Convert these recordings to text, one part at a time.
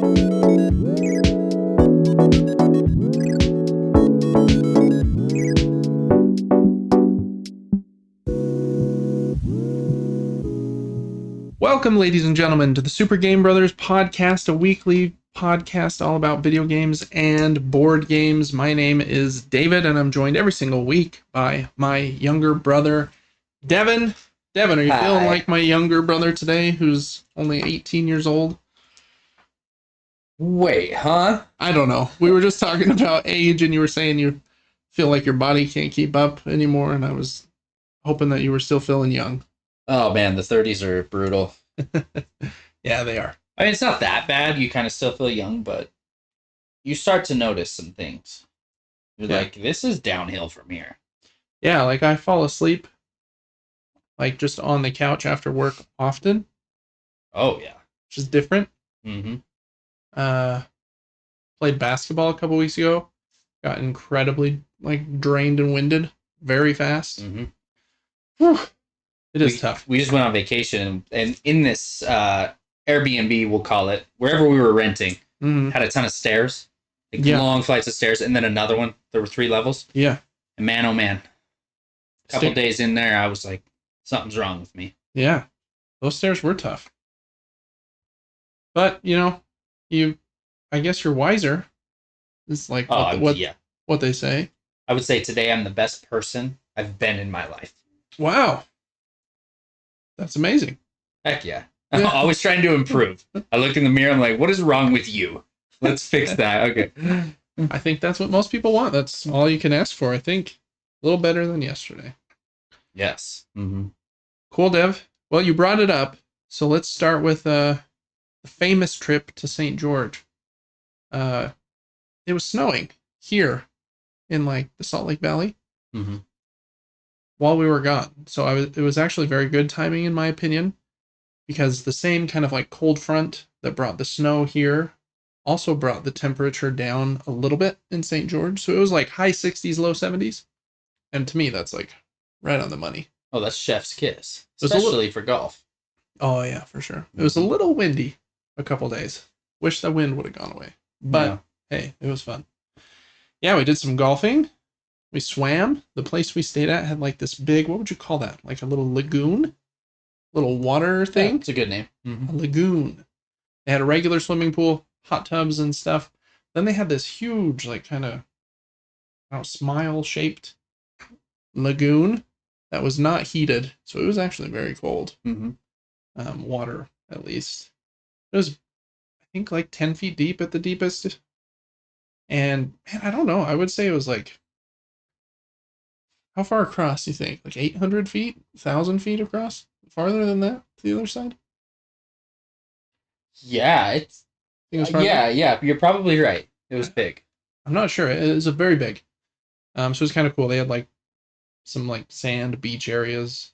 Welcome, ladies and gentlemen, to the Super Game Brothers podcast, a weekly podcast all about video games and board games. My name is David, and I'm joined every single week by my younger brother, Devin. Devin, are you feeling like my younger brother today, who's only 18 years old? Wait, huh? I don't know. We were just talking about age, and you were saying you feel like your body can't keep up anymore, and I was hoping that you were still feeling young. Oh man, the 30s are brutal. Yeah, they are. I mean, it's not that bad. You kind of still feel young, but you start to notice some things. You're like, this is downhill from here. Yeah, like I fall asleep, like just on the couch after work often. Oh yeah, which is different. Mm-hmm. Played basketball a couple weeks ago. Got incredibly drained and winded very fast. Mm-hmm. Whew. It is tough. We just went on vacation, and in this Airbnb, we'll call it, wherever we were renting, had a ton of stairs, long flights of stairs, and then another one. There were 3 levels. Yeah. And man, oh man, a couple days in there, I was like, something's wrong with me. Yeah, those stairs were tough. But I guess you're wiser. It's like what they say. I would say today I'm the best person I've been in my life. Wow. That's amazing. Heck yeah. I'm always trying to improve. I look in the mirror, I'm like, what is wrong with you? Let's fix that. Okay. I think that's what most people want. That's all you can ask for, I think. A little better than yesterday. Yes. Mm-hmm. Cool, Dev. Well, you brought it up, so let's start with the famous trip to St. George. It was snowing here in the Salt Lake Valley. Mm-hmm. While we were gone. So it was actually very good timing, in my opinion, because the same kind of cold front that brought the snow here also brought the temperature down a little bit in St. George. So it was high 60s, low 70s. And to me, that's right on the money. Oh, that's chef's kiss, especially for golf. Oh, yeah, for sure. It was a little windy a couple days. Wish the wind would have gone away. But hey, it was fun. Yeah, we did some golfing. We swam. The place we stayed at had this big, what would you call that? A little lagoon? Little water thing? Yeah, it's a good name. Mm-hmm. A lagoon. They had a regular swimming pool, hot tubs and stuff. Then they had this huge, kind of, smile-shaped lagoon that was not heated. So it was actually very cold. Mm-hmm. Water, at least. It was, I think, 10 feet deep at the deepest. And, man, I don't know. I would say it was how far across do you think? 800 feet? 1,000 feet across? Farther than that to the other side? Yeah, it's... yeah, you're probably right. It was big. I'm not sure. It was very big. So it was kind of cool. They had some sand beach areas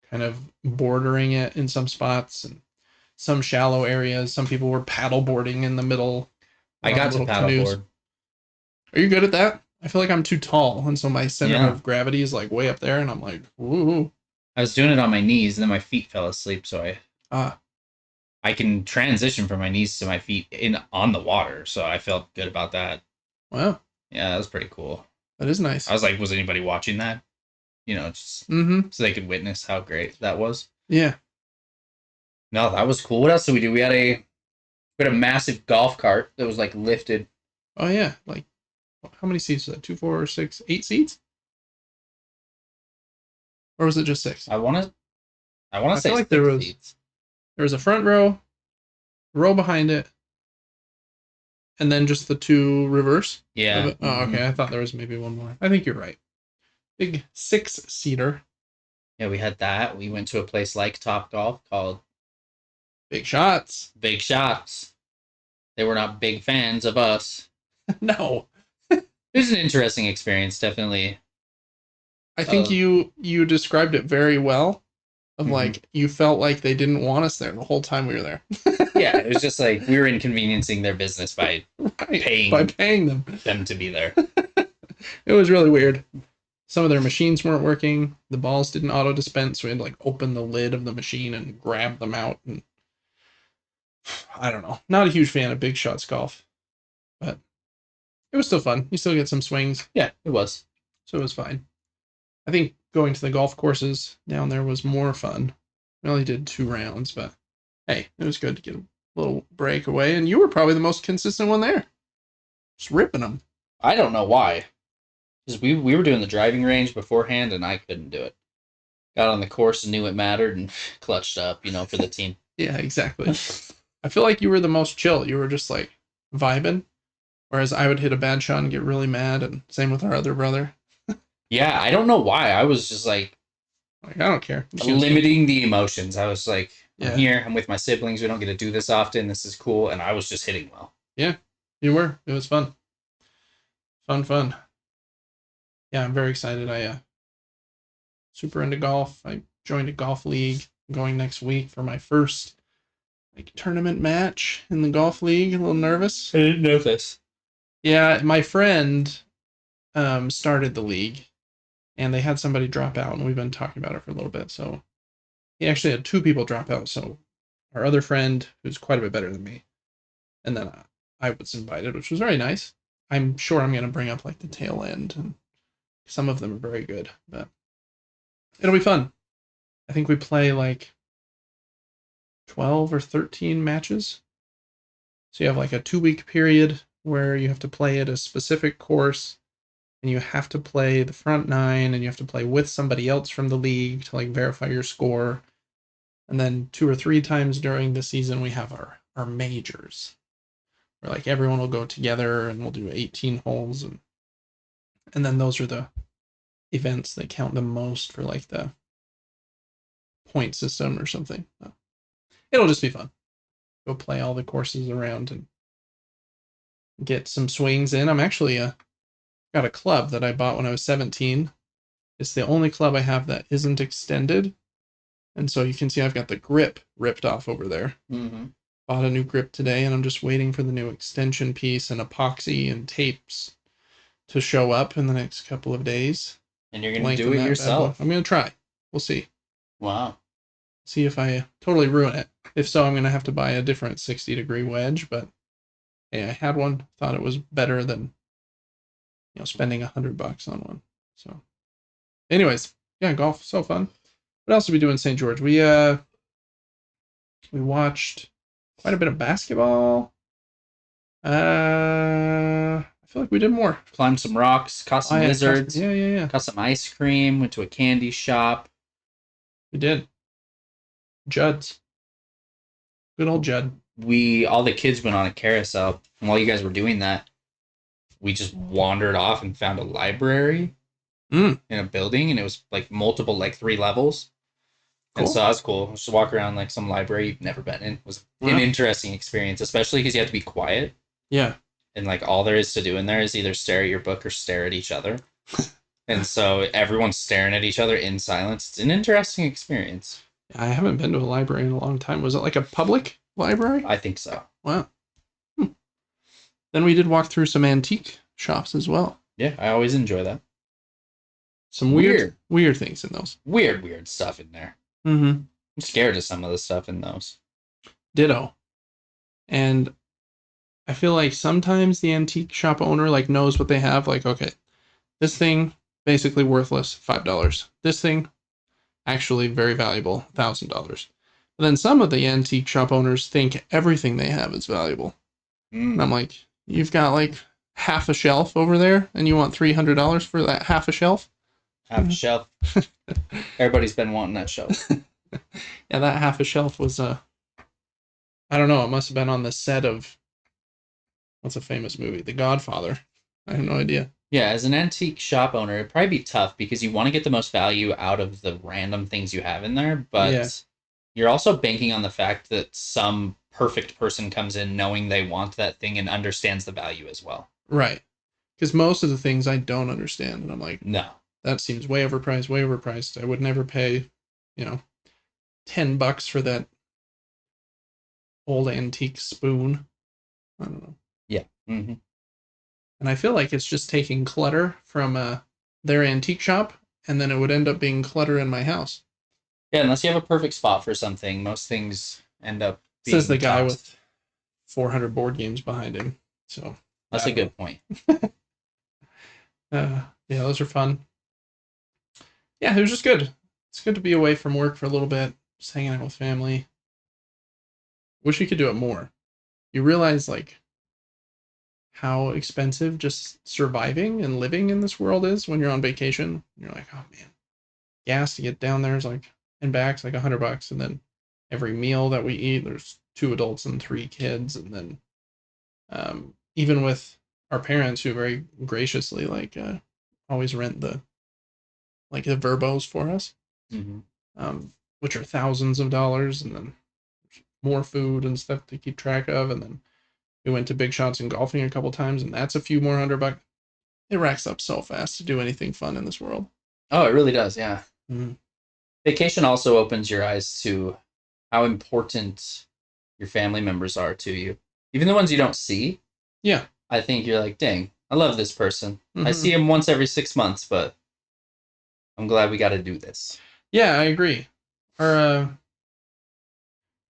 kind of bordering it in some spots and some shallow areas. Some people were paddle boarding in the middle. I got to paddleboard. Are you good at that? I feel like I'm too tall, and so my center of gravity is way up there, and I'm woo. I was doing it on my knees, and then my feet fell asleep, so I can transition from my knees to my feet on the water, so I felt good about that. Wow. Yeah, that was pretty cool. That is nice. I was like, was anybody watching that? Just so they could witness how great that was. Yeah. No, that was cool. What else did we do? We had a massive golf cart that was lifted. Oh yeah, how many seats was that? 2, 4, 6, 8 seats? Or was it just 6? I want to say like there was a front row, behind it, and then just the 2 reverse. Yeah. Oh, okay. I thought there was maybe one more. I think you're right. Big 6-seater. Yeah, we had that. We went to a place like Topgolf called Big Shots. Big Shots. They were not big fans of us. No. It was an interesting experience, definitely. I think you described it very well. Of you felt like they didn't want us there the whole time we were there. Yeah, it was just we were inconveniencing their business by paying them to be there. It was really weird. Some of their machines weren't working. The balls didn't auto dispense, so we had to open the lid of the machine and grab them out. And I don't know. Not a huge fan of big shots golf, but it was still fun. You still get some swings. Yeah, it was. So it was fine. I think going to the golf courses down there was more fun. We only did 2 rounds, but hey, it was good to get a little break away. And you were probably the most consistent one there. Just ripping them. I don't know why. Because we were doing the driving range beforehand, and I couldn't do it. Got on the course and knew it mattered and clutched up, for the team. Yeah, exactly. I feel like you were the most chill. You were just like vibing. Whereas I would hit a bad shot and get really mad, and same with our other brother. Yeah, I don't know why. I was just like I don't care. Limiting the emotions. I was like, yeah. I'm here. I'm with my siblings. We don't get to do this often. This is cool. And I was just hitting well. Yeah, you were. It was fun. Fun. Yeah, I'm very excited. I super into golf. I joined a golf league. I'm going next week for my first tournament match in the golf league. A little nervous. I didn't know this. Yeah, my friend started the league, and they had somebody drop out, and we've been talking about it for a little bit. So he actually had 2 people drop out. So our other friend, who's quite a bit better than me, and then I was invited, which was very nice. I'm sure I'm going to bring up the tail end, and some of them are very good, but it'll be fun. I think we play 12 or 13 matches. So you have a 2-week period where you have to play at a specific course, and you have to play the front 9, and you have to play with somebody else from the league to verify your score. And then 2 or 3 times during the season, we have our majors, where everyone will go together and we'll do 18 holes, and then those are the events that count the most for the point system or something. It'll just be fun. Go play all the courses around and get some swings in. I'm actually got a club that I bought when I was 17. It's the only club I have that isn't extended. And so you can see I've got the grip ripped off over there. Mm-hmm. Bought a new grip today, and I'm just waiting for the new extension piece and epoxy and tapes to show up in the next couple of days. And you're going to do it yourself? I'm going to try. We'll see. Wow. See if I totally ruin it. If so, I'm going to have to buy a different 60-degree wedge, but hey, I had one, thought it was better than spending $100 on one. So anyways, yeah, golf, so fun. What else did we do in St. George? We watched quite a bit of basketball. I feel like we did more. Climbed some rocks, caught some lizards. Yeah. Got some ice cream, went to a candy shop. We did. Judd's. Good old Judd. All the kids went on a carousel, and while you guys were doing that, we just wandered off and found a library in a building, and it was multiple 3 levels. Cool. And so that was cool. Just walk around some library you've never been in. It was an interesting experience, especially because you have to be quiet. Yeah. And all there is to do in there is either stare at your book or stare at each other. And so everyone's staring at each other in silence. It's an interesting experience. I haven't been to a library in a long time. Was it a public library? I think so. Wow. Then we did walk through some antique shops as well. Yeah, I always enjoy that. Some weird things in those. Weird stuff in there. Mm-hmm. I'm scared of some of the stuff in those. Ditto. And I feel like sometimes the antique shop owner knows what they have. Okay, this thing basically worthless, $5. This thing actually very valuable, $1,000. But then some of the antique shop owners think everything they have is valuable. And I'm like, you've got half a shelf over there, and you want $300 for that half a shelf? Half a shelf. Everybody's been wanting that shelf. Yeah, that half a shelf was I don't know, it must have been on the set of what's a famous movie? The Godfather. I have no idea. Yeah, as an antique shop owner, it'd probably be tough because you want to get the most value out of the random things you have in there, but you're also banking on the fact that some perfect person comes in knowing they want that thing and understands the value as well. Right. Because most of the things I don't understand, and I'm like, no. That seems way overpriced. I would never pay, $10 for that old antique spoon. I don't know. Yeah. Mm-hmm. And I feel like it's just taking clutter from their antique shop, and then it would end up being clutter in my house. Yeah, unless you have a perfect spot for something, most things end up Says the being guy toxic. with 400 board games behind him. So That's a good point. yeah, those are fun. Yeah, it was just good. It's good to be away from work for a little bit, just hanging out with family. Wish you could do it more. You realize like how expensive just surviving and living in this world is when you're on vacation. You're like, oh man, gas to get down there is like and back's like $100, and then every meal that we eat, there's 2 adults and 3 kids, and then even with our parents who very graciously like always rent the verbos for us, which are thousands of dollars, and then more food and stuff to keep track of, and then we went to Big Shots and golfing a couple times, and that's a few more $100. It racks up so fast to do anything fun in this world. Oh, it really does, yeah. Mm-hmm. Vacation also opens your eyes to how important your family members are to you. Even the ones you don't see. Yeah. I think you're like, dang, I love this person. Mm-hmm. I see him once every 6 months, but I'm glad we got to do this. Yeah, I agree. Our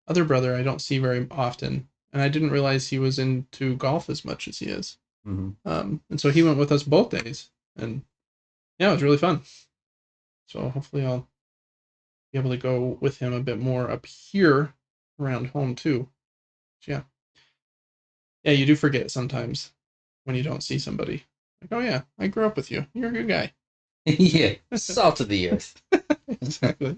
other brother I don't see very often, and I didn't realize he was into golf as much as he is. Mm-hmm. And so he went with us both days, and yeah, it was really fun. So hopefully I'll be able to go with him a bit more up here around home too. So yeah, you do forget sometimes when you don't see somebody. Like, oh yeah, I grew up with you. You're a good guy. Yeah, salt of the earth. Exactly.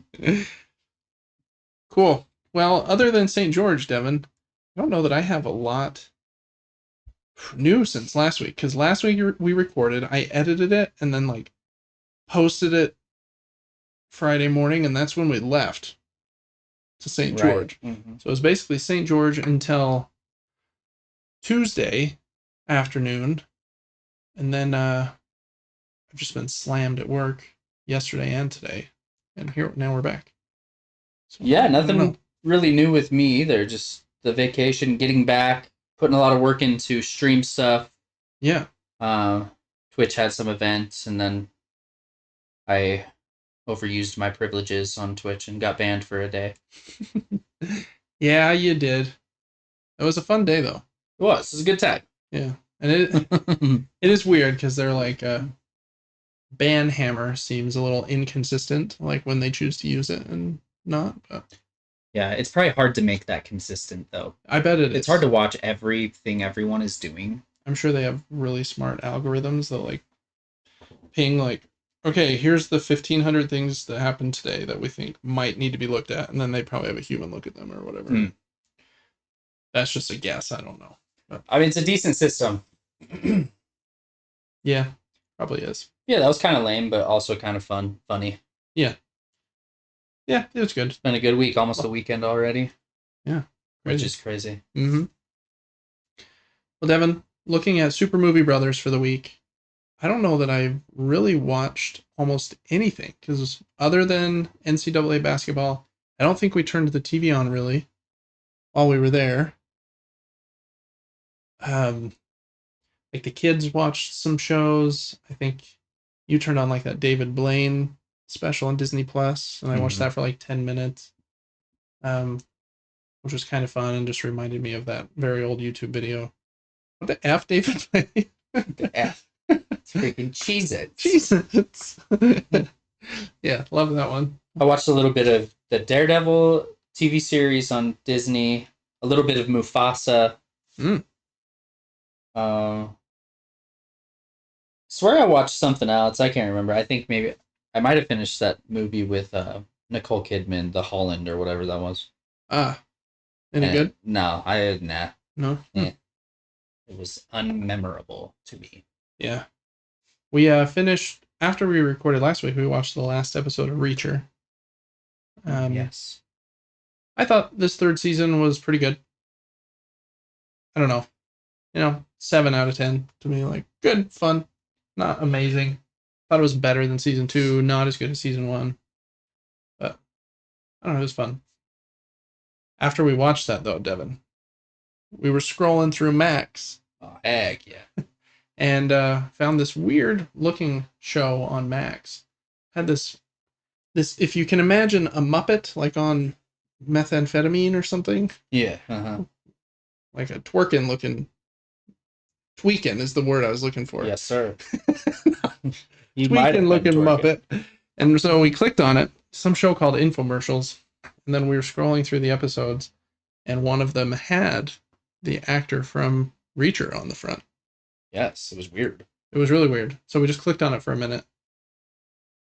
Cool. Well, other than St. George, Devin, I don't know that I have a lot new since last week, because last week we recorded, I edited it and then like posted it Friday morning, and that's when we left to St. George. Right. Mm-hmm. So it was basically St. George until Tuesday afternoon, and then I've just been slammed at work yesterday and today, and now we're back. So, yeah, nothing really new with me either. Just the vacation, getting back, putting a lot of work into stream stuff. Yeah. Twitch had some events, and then I overused my privileges on Twitch and got banned for a day. Yeah, you did. It was a fun day, though. It was a good time. Yeah. And it is weird because they're like ban hammer seems a little inconsistent, like when they choose to use it and not. But yeah, it's probably hard to make that consistent, though. I bet it's hard to watch everything everyone is doing. I'm sure they have really smart algorithms that like ping like, okay, here's the 1,500 things that happened today that we think might need to be looked at, and then they probably have a human look at them or whatever. That's just a guess. I don't know. But I mean, it's a decent system. Yeah, probably is. Yeah, that was kind of lame, but also kind of funny. Yeah. Yeah, it was good. It's been a good week, almost a weekend already. Yeah. Crazy. Which is crazy. Mm-hmm. Well, Devin, looking at Super Movie Brothers for the week, I don't know that I've really watched almost anything, because other than NCAA basketball, I don't think we turned the TV on really while we were there. Like the kids watched some shows. I think you turned on like that David Blaine special on Disney Plus, and I watched that for like 10 minutes, which was kind of fun and just reminded me of that very old YouTube video. What the F, David Blaine? The F. It's freaking Cheez-Its. Cheez-Its. Yeah, love that one. I watched a little bit of the Daredevil TV series on Disney, a little bit of Mufasa. Swear I watched something else. I can't remember. I think maybe I might have finished that movie with Nicole Kidman, The Holland, or whatever that was. Any good? No, nah. No? It was unmemorable to me. Yeah. We finished, after we recorded last week, we watched the last episode of Reacher. Yes. I thought this third season was pretty good. I don't know. 7 out of 10 to me. Like, good, fun, not amazing. Thought it was better than season 2, not as good as season 1. But, I don't know, it was fun. After we watched that, though, Devin, we were scrolling through Max. Oh, heck yeah. And found this weird looking show on Max. Had this, if you can imagine a Muppet, like on methamphetamine or something. Yeah. Like a twerking looking. Tweaking is the word I was looking for. Yes, sir. You might Tweaking have been looking twerking. Muppet. And so we clicked on it, some show called Infomercials, and then we were scrolling through the episodes, and one of them had the actor from Reacher on the front. Yes, it was weird. It was really weird. So we just clicked on it for a minute,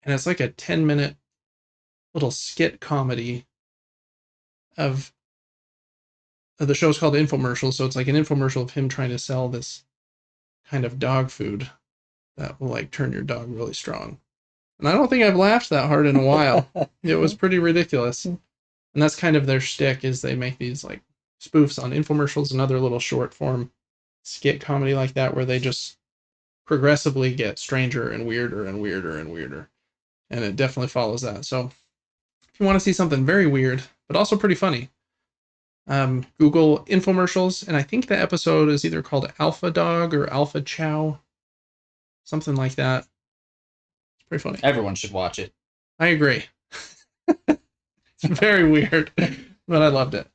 and it's like a 10-minute little skit comedy of the show's called Infomercials, so it's like an infomercial of him trying to sell this kind of dog food that will like turn your dog really strong. And I don't think I've laughed that hard in a while. It was pretty ridiculous. And that's kind of their shtick, is they make these like spoofs on infomercials and other little short form skit comedy like that, where they just progressively get stranger and weirder and weirder and weirder. And it definitely follows that. So if you want to see something very weird, but also pretty funny, Google infomercials. And I think the episode is either called Alpha Dog or Alpha Chow, something like that. Pretty funny. Everyone should watch it. I agree. It's very weird, but I loved it.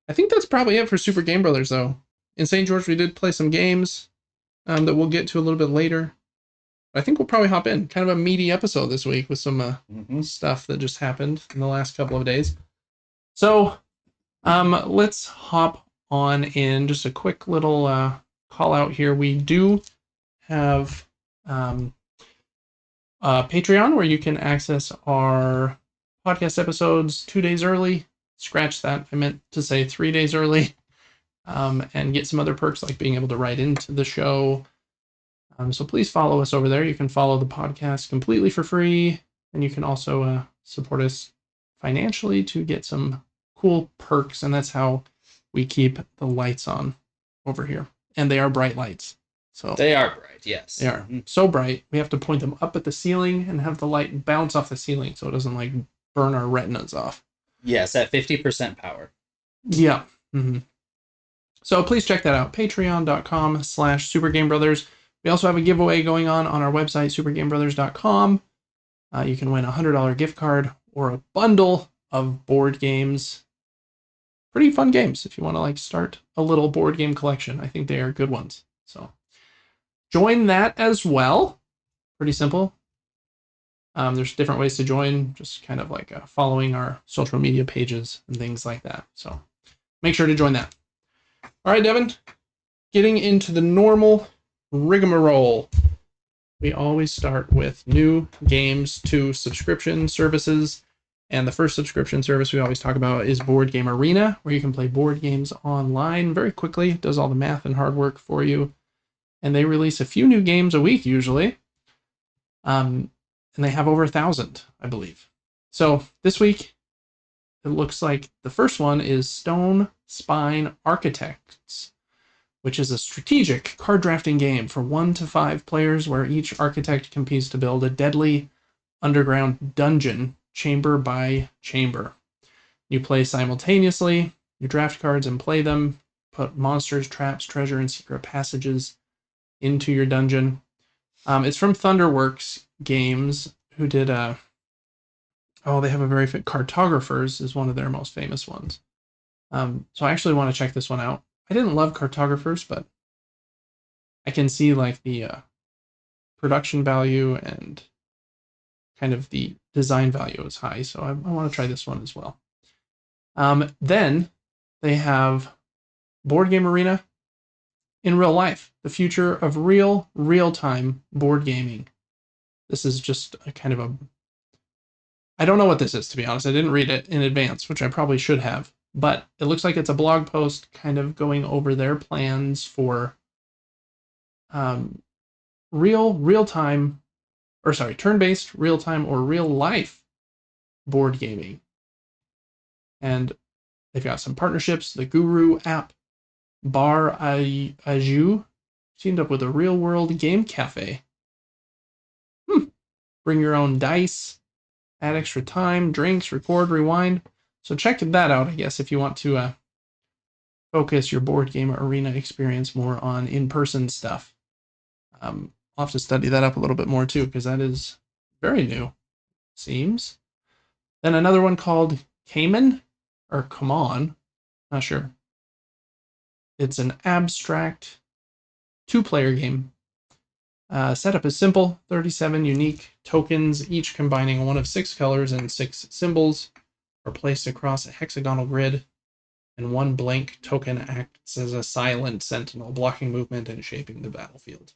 I think that's probably it for Super Game Brothers, though. In St. George, we did play some games that we'll get to a little bit later. I think we'll probably hop in. Kind of a meaty episode this week with some stuff that just happened in the last couple of days. So let's hop on in. Just a quick little call out here. We do have Patreon, where you can access our podcast episodes 2 days early. Scratch that. I meant to say 3 days early. And get some other perks like being able to write into the show. So please follow us over there. You can follow the podcast completely for free. And you can also support us financially to get some cool perks. And that's how we keep the lights on over here. And they are bright lights. So they are bright, yes. They are so bright. We have to point them up at the ceiling and have the light bounce off the ceiling so it doesn't like burn our retinas off. Yes, at 50% power. Yeah. Mm-hmm. So please check that out. Patreon.com/SuperGameBrothers. We also have a giveaway going on our website, SuperGameBrothers.com. You can win a $100 gift card or a bundle of board games. Pretty fun games if you want to like start a little board game collection. I think they are good ones. So join that as well. Pretty simple. There's different ways to join, just kind of like following our social media pages and things like that. So make sure to join that. All right, Devin, getting into the normal rigmarole. We always start with new games to subscription services. And the first subscription service we always talk about is Board Game Arena, where you can play board games online very quickly. It does all the math and hard work for you. And they release a few new games a week usually. And they have over 1,000, I believe. So this week, it looks like the first one is Stone Spine Architects, which is a strategic card drafting game for 1 to 5 players where each architect competes to build a deadly underground dungeon chamber by chamber. You play simultaneously, you draft cards and play them, put monsters, traps, treasure, and secret passages into your dungeon. It's from Thunderworks Games, who did they have a very Cartographers is one of their most famous ones. So I actually want to check this one out. I didn't love Cartographers, but I can see like the production value and kind of the design value is high, so I want to try this one as well. Then they have Board Game Arena in real life, the future of real-time board gaming. This is just a kind of I don't know what this is, to be honest. I didn't read it in advance, which I probably should have, but it looks like it's a blog post kind of going over their plans for turn-based, real-time, or real-life board gaming. And they've got some partnerships. The Guru app, Bar Aju, teamed up with a real-world game cafe. Bring your own dice, add extra time, drinks, record, rewind. So check that out, I guess, if you want to focus your Board Game Arena experience more on in-person stuff. I'll have to study that up a little bit more, too, because that is very new, seems. Then another one called Cayman or Come On, not sure. It's an abstract 2-player game. Setup is simple, 37 unique tokens, each combining one of 6 colors and 6 symbols, are placed across a hexagonal grid, and one blank token acts as a silent sentinel, blocking movement and shaping the battlefield.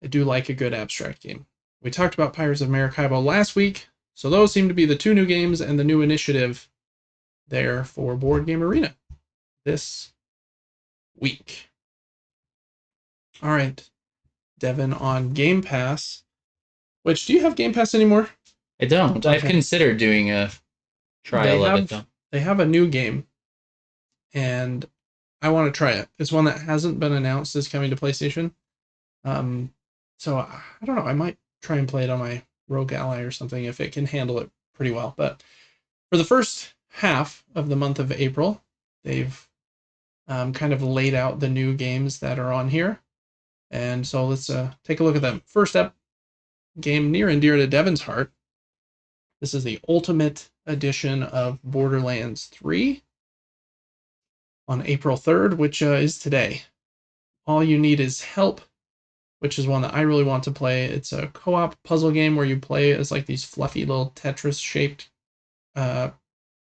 I do like a good abstract game. We talked about Pirates of Maracaibo last week, so those seem to be the 2 new games and the new initiative there for Board Game Arena this week. All right, Devin on Game Pass. Which, do you have Game Pass anymore? I don't. Okay. I've considered doing a trial of it, though. They have a new game, and I want to try it. It's one that hasn't been announced as coming to PlayStation. So I don't know. I might try and play it on my Rogue Ally or something if it can handle it pretty well. But for the first half of the month of April, they've kind of laid out the new games that are on here. And so let's take a look at them. First up, game near and dear to Devin's heart. This is the Ultimate Edition of Borderlands 3 on April 3rd, which is today. All You Need Is Help, which is one that I really want to play. It's a co-op puzzle game where you play as like these fluffy little Tetris-shaped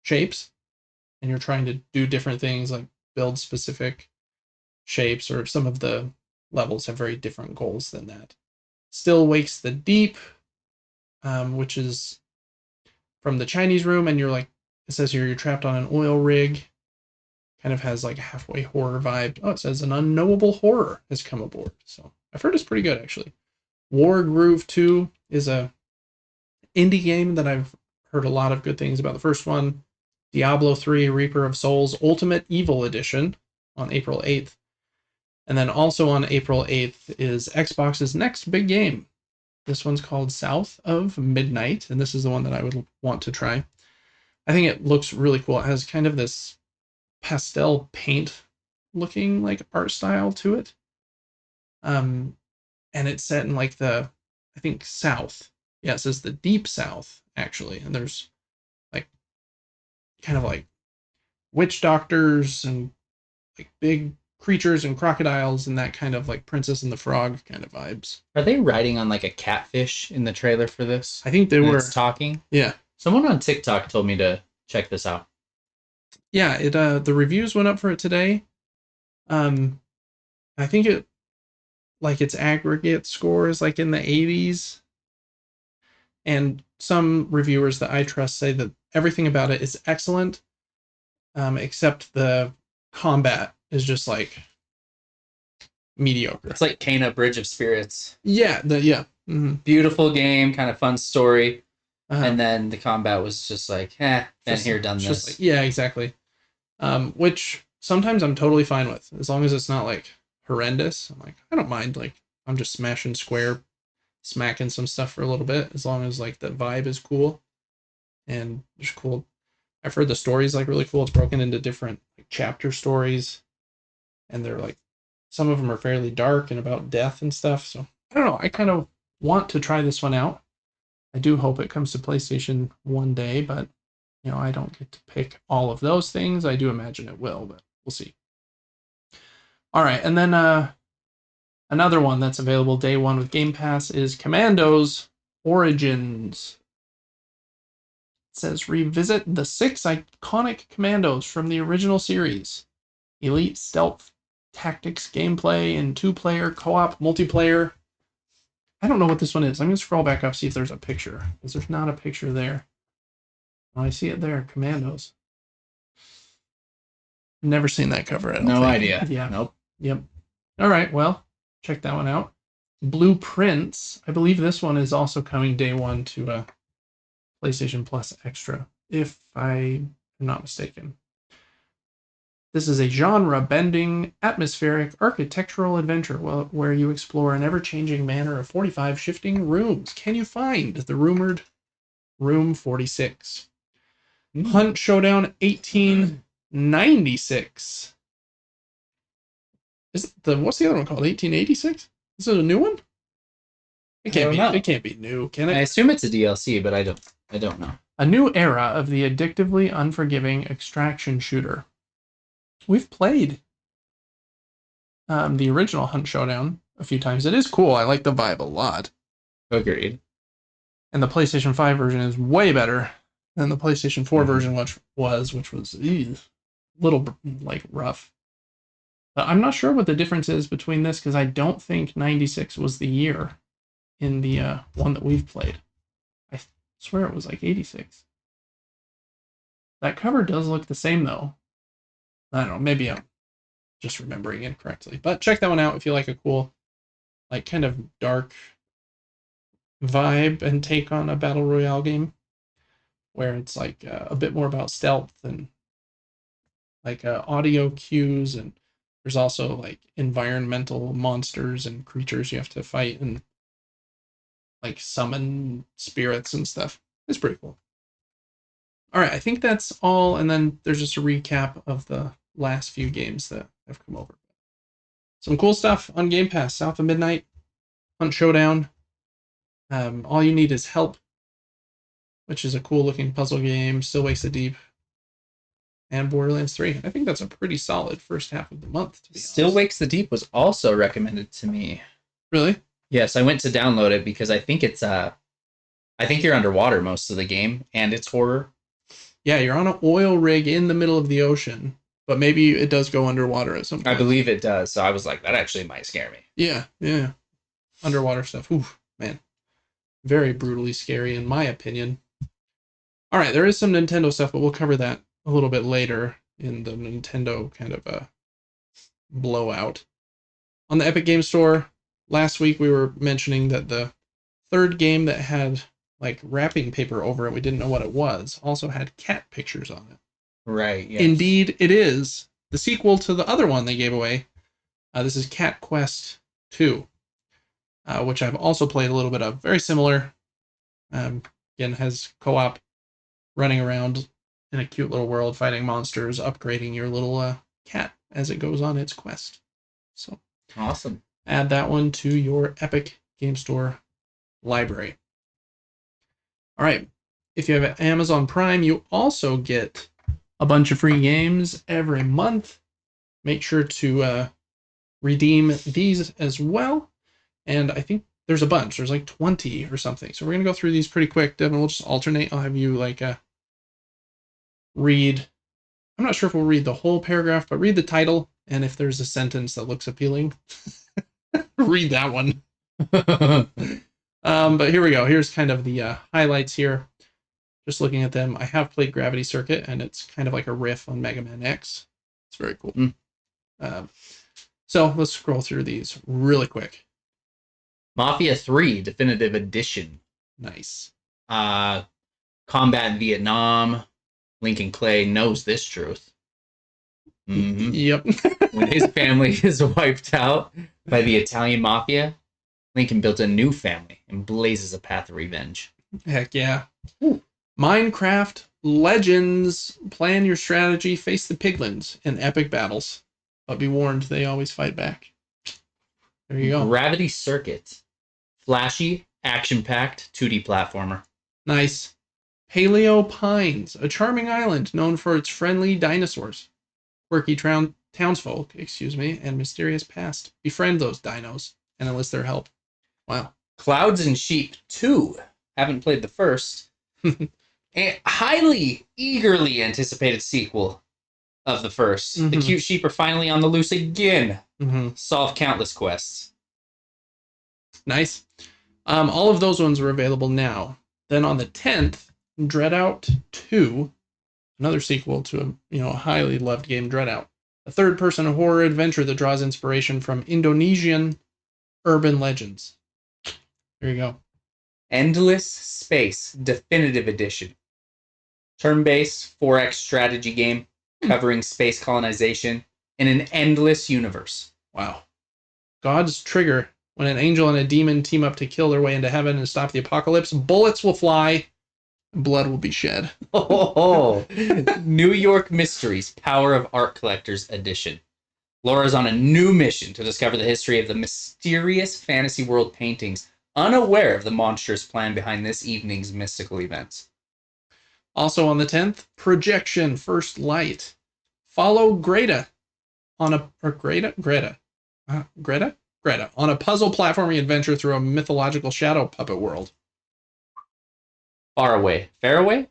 shapes, and you're trying to do different things like build specific shapes, or some of the levels have very different goals than that. Still Wakes the Deep, which is from the Chinese Room, and you're like, it says here you're trapped on an oil rig. Kind of has like a halfway horror vibe. Oh, it says an unknowable horror has come aboard. So I've heard it's pretty good, actually. War Groove 2 is a indie game that I've heard a lot of good things about. The first one, Diablo 3 Reaper of Souls Ultimate Evil Edition on April 8th. And then also on April 8th is Xbox's next big game. This one's called South of Midnight, and this is the one that I would want to try. I think it looks really cool. It has kind of this pastel paint looking like art style to it. And it's set in like the, I think, South. Yeah, it says the Deep South, actually. And there's like kind of like witch doctors and like big creatures and crocodiles and that kind of like Princess and the Frog kind of vibes. Are they riding on like a catfish in the trailer for this? I think they were. It's talking? Yeah. Someone on TikTok told me to check this out. Yeah, it the reviews went up for it today. I think it, like, its aggregate score is like in the 80s. And some reviewers that I trust say that everything about it is excellent, except the combat is just like mediocre. It's like Kena Bridge of Spirits. Yeah, Mm-hmm. Beautiful game, kind of fun story. And then the combat was just like, been here, done this. Like, yeah, exactly. Which sometimes I'm totally fine with, as long as it's not like horrendous. I'm like, I don't mind, like, I'm just smashing square, smacking some stuff for a little bit, as long as like the vibe is cool and just cool. I've heard the story's like really cool. It's broken into different like chapter stories, and they're like, some of them are fairly dark and about death and stuff. So I don't know. I kind of want to try this one out. I do hope it comes to PlayStation one day, but you know, I don't get to pick all of those things. I do imagine it will, but we'll see. All right, and then another one that's available day one with Game Pass is Commandos Origins. It says revisit the 6 iconic commandos from the original series. Elite stealth tactics gameplay in 2-player co-op multiplayer. I don't know what this one is. I'm going to scroll back up, see if there's a picture, because there's not a picture there. Oh, I see it there. Commandos. Never seen that cover. I don't think. Idea. Yeah. Nope. Yep. All right. Well, check that one out. Blueprints. I believe this one is also coming day one to PlayStation Plus Extra, if I am not mistaken. This is a genre-bending, atmospheric, architectural adventure where you explore an ever-changing manner of 45 shifting rooms. Can you find the rumored Room 46? Hunt Showdown 1896. What's the other one called? 1886? Is it a new one? It can't be new, can it? I assume it's a DLC, but I don't. I don't know. A new era of the addictively unforgiving extraction shooter. We've played the original Hunt Showdown a few times. It is cool. I like the vibe a lot. Agreed. And the PlayStation 5 version is way better than the PlayStation 4 version, which was a little like rough. But I'm not sure what the difference is between this because I don't think 96 was the year in the one that we've played. I swear it was like 86. That cover does look the same though. I don't know, maybe I'm just remembering incorrectly. But check that one out if you like a cool, like kind of dark vibe and take on a battle royale game where it's like a bit more about stealth and like audio cues, and there's also like environmental monsters and creatures you have to fight and like summon spirits and stuff. It's pretty cool. All right, I think that's all, and then there's just a recap of the last few games that have come over. Some cool stuff on Game Pass: South of Midnight, Hunt Showdown. All You Need Is Help, which is a cool looking puzzle game. Still Wakes the Deep, and Borderlands 3. I think that's a pretty solid first half of the month, to be honest. Still Wakes the Deep was also recommended to me. Really? Yes, I went to download it because I think it's I think you're underwater most of the game, and it's horror. Yeah, you're on an oil rig in the middle of the ocean, but maybe it does go underwater at some point. I believe it does, so I was like, that actually might scare me. Yeah. Underwater stuff. Ooh, man. Very brutally scary, in my opinion. All right, there is some Nintendo stuff, but we'll cover that a little bit later in the Nintendo kind of a blowout. On the Epic Game Store, last week we were mentioning that the third game that had like wrapping paper over it, we didn't know what it was, also had cat pictures on it. Right, yes. Indeed, it is the sequel to the other one they gave away. This is Cat Quest 2, which I've also played a little bit of. Very similar. Again, has co-op, running around in a cute little world, fighting monsters, upgrading your little cat as it goes on its quest. So awesome. Add that one to your Epic Game Store library. All right. If you have Amazon Prime, you also get a bunch of free games every month. Make sure to redeem these as well. And I think there's a bunch. There's like 20 or something. So we're going to go through these pretty quick. Devin, we'll just alternate. I'll have you like read. I'm not sure if we'll read the whole paragraph, but read the title. And if there's a sentence that looks appealing, read that one. But here we go. Here's kind of the highlights here. Just looking at them, I have played Gravity Circuit, and it's kind of like a riff on Mega Man X. It's very cool. So let's scroll through these really quick. Mafia 3 Definitive Edition. Nice. Combat in Vietnam. Lincoln Clay knows this truth. Mm-hmm. Yep. When his family is wiped out by the Italian mafia, Lincoln built a new family and blazes a path of revenge. Heck yeah. Ooh. Minecraft Legends. Plan your strategy, face the piglins in epic battles. But be warned, they always fight back. There you go. Gravity Circuit. Flashy, action-packed 2D platformer. Nice. Paleo Pines, a charming island known for its friendly dinosaurs. Quirky townsfolk, and mysterious past. Befriend those dinos and enlist their help. Wow. Clouds and Sheep 2. Haven't played the first. A highly, eagerly anticipated sequel of the first. Mm-hmm. The cute sheep are finally on the loose again. Mm-hmm. Solve countless quests. Nice. All of those ones are available now. Then on the 10th, Dreadout 2, another sequel to a highly loved game, Dreadout. A third-person horror adventure that draws inspiration from Indonesian urban legends. There you go. Endless Space Definitive Edition. Turn-based 4X strategy game covering space colonization in an endless universe. Wow. God's trigger. When an angel and a demon team up to kill their way into heaven and stop the apocalypse, bullets will fly, blood will be shed. New York Mysteries, Power of Art Collectors Edition. Laura's on a new mission to discover the history of the mysterious fantasy world paintings, unaware of the monstrous plan behind this evening's mystical events. Also on the 10th, Projection First Light. Follow Greta on a Greta on a puzzle platforming adventure through a mythological shadow puppet world. Far Away. Faraway?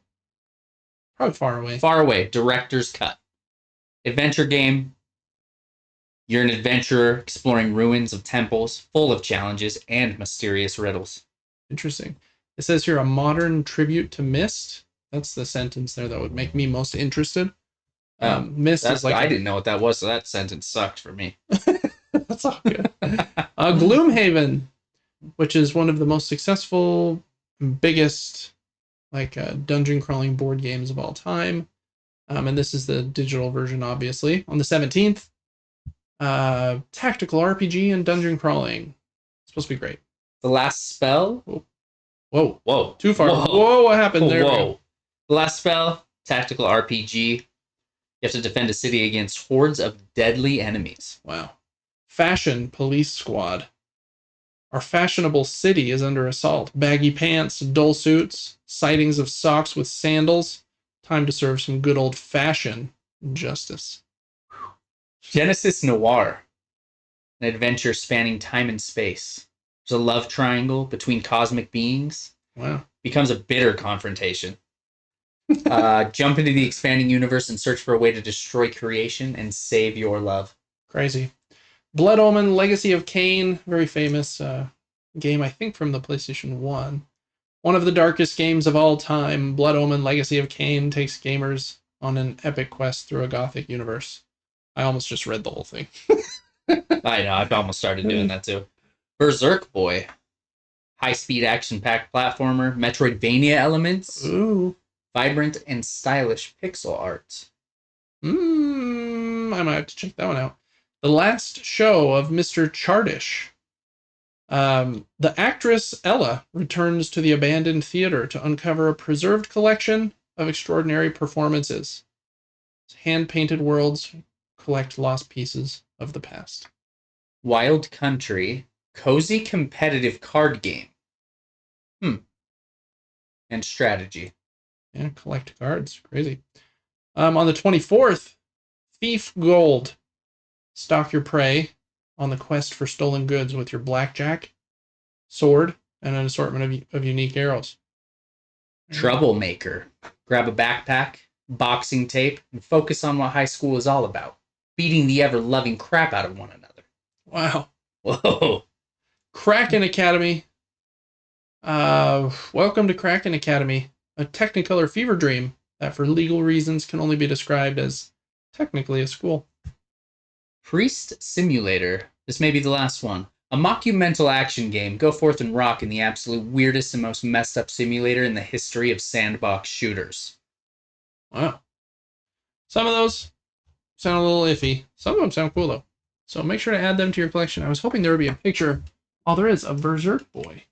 Probably Far Away. Far Away. Director's Cut. Adventure game. You're an adventurer exploring ruins of temples full of challenges and mysterious riddles. Interesting. It says here a modern tribute to Myst. That's the sentence there that would make me most interested. Myst is like... I didn't know what that was, so that sentence sucked for me. That's all good. Gloomhaven, which is one of the most successful, biggest dungeon crawling board games of all time. And this is the digital version, obviously. On the 17th, tactical RPG and dungeon crawling. It's supposed to be great. The Last Spell? Whoa. Too far. Whoa, what happened there? Whoa. The Last Spell, tactical RPG. You have to defend a city against hordes of deadly enemies. Wow. Fashion Police Squad. Our fashionable city is under assault. Baggy pants, dull suits, sightings of socks with sandals. Time to serve some good old-fashioned justice. Genesis Noir. An adventure spanning time and space. There's a love triangle between cosmic beings. Wow. Becomes a bitter confrontation. Jump into the expanding universe and search for a way to destroy creation and save your love. Crazy. Blood Omen, Legacy of Kain. Very famous game, I think, from the PlayStation 1. One of the darkest games of all time. Blood Omen, Legacy of Kain takes gamers on an epic quest through a gothic universe. I almost just read the whole thing. I know, I've almost started doing that too. Berserk Boy. High-speed action-packed platformer. Metroidvania elements. Ooh. Vibrant and stylish pixel art. I might have to check that one out. The Last Show of Mr. Chardish. The actress Ella returns to the abandoned theater to uncover a preserved collection of extraordinary performances. Hand-painted worlds collect lost pieces of the past. Wild Country. Cozy competitive card game. And strategy. Yeah, collect cards. Crazy. On the 24th, Thief Gold. Stalk your prey on the quest for stolen goods with your blackjack, sword, and an assortment of unique arrows. Troublemaker. Grab a backpack, boxing tape, and focus on what high school is all about. Beating the ever-loving crap out of one another. Wow. Whoa. Kraken Academy. Welcome to Kraken Academy. A Technicolor fever dream that for legal reasons can only be described as technically a school. Priest Simulator. This may be the last one. A mockumental action game. Go forth and rock in the absolute weirdest and most messed up simulator in the history of sandbox shooters. Wow. Some of those sound a little iffy. Some of them sound cool, though. So make sure to add them to your collection. I was hoping there would be a picture. Oh, there is. A Berserk Boy.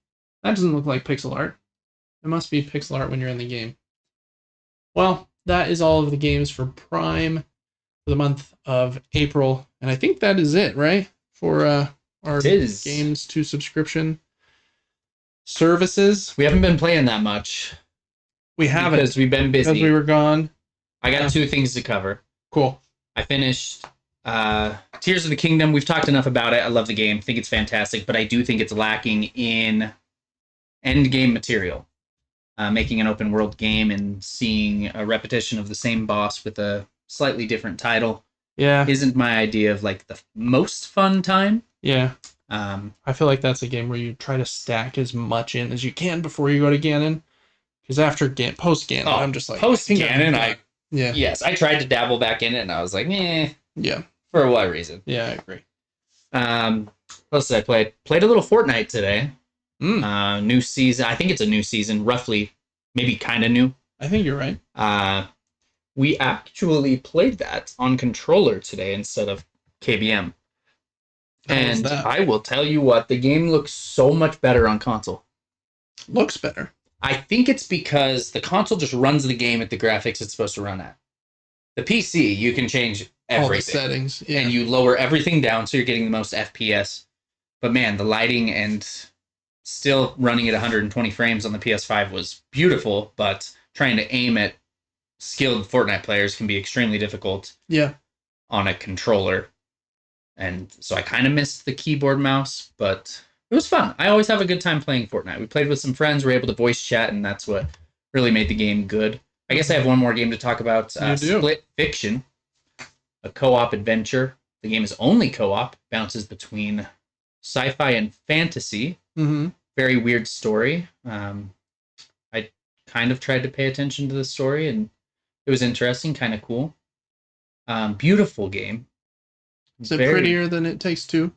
That doesn't look like pixel art. It must be pixel art when you're in the game. Well, that is all of the games for Prime for the month of April. And I think that is it, right? For our games to subscription services. We haven't been playing that much. We haven't. Because we've been busy. Because we were gone. I got 2 things to cover. Cool. I finished Tears of the Kingdom. We've talked enough about it. I love the game. I think it's fantastic. But I do think it's lacking in end game material. Making an open world game and seeing a repetition of the same boss with a slightly different title isn't my idea of like the most fun time. Yeah. I feel like that's a game where you try to stack as much in as you can before you go to Ganon. Because after post Ganon, I'm just like post Ganon. Yes, I tried to dabble back in it and I was like, yeah. For what reason? Yeah, I agree. What else did I play? Played a little Fortnite today. New season. I think it's a new season, roughly, maybe kind of new. I think you're right. We actually played that on controller today instead of KBM. And I will tell you what, the game looks so much better on console. Looks better. I think it's because the console just runs the game at the graphics it's supposed to run at. The PC, you can change everything. All the settings. Yeah. And you lower everything down so you're getting the most FPS. But man, the lighting and still running at 120 frames on the PS5 was beautiful, but trying to aim at skilled Fortnite players can be extremely difficult Yeah. on a controller. And so I kind of missed the keyboard mouse, but it was fun. I always have a good time playing Fortnite. We played with some friends, we were able to voice chat, and that's what really made the game good. I guess I have one more game to talk about. Split Fiction, a co-op adventure. The game is only co-op, bounces between sci-fi and fantasy. Mm-hmm. Very weird story. I kind of tried to pay attention to the story, and it was interesting, kind of cool. Beautiful game. Is it prettier than It Takes Two?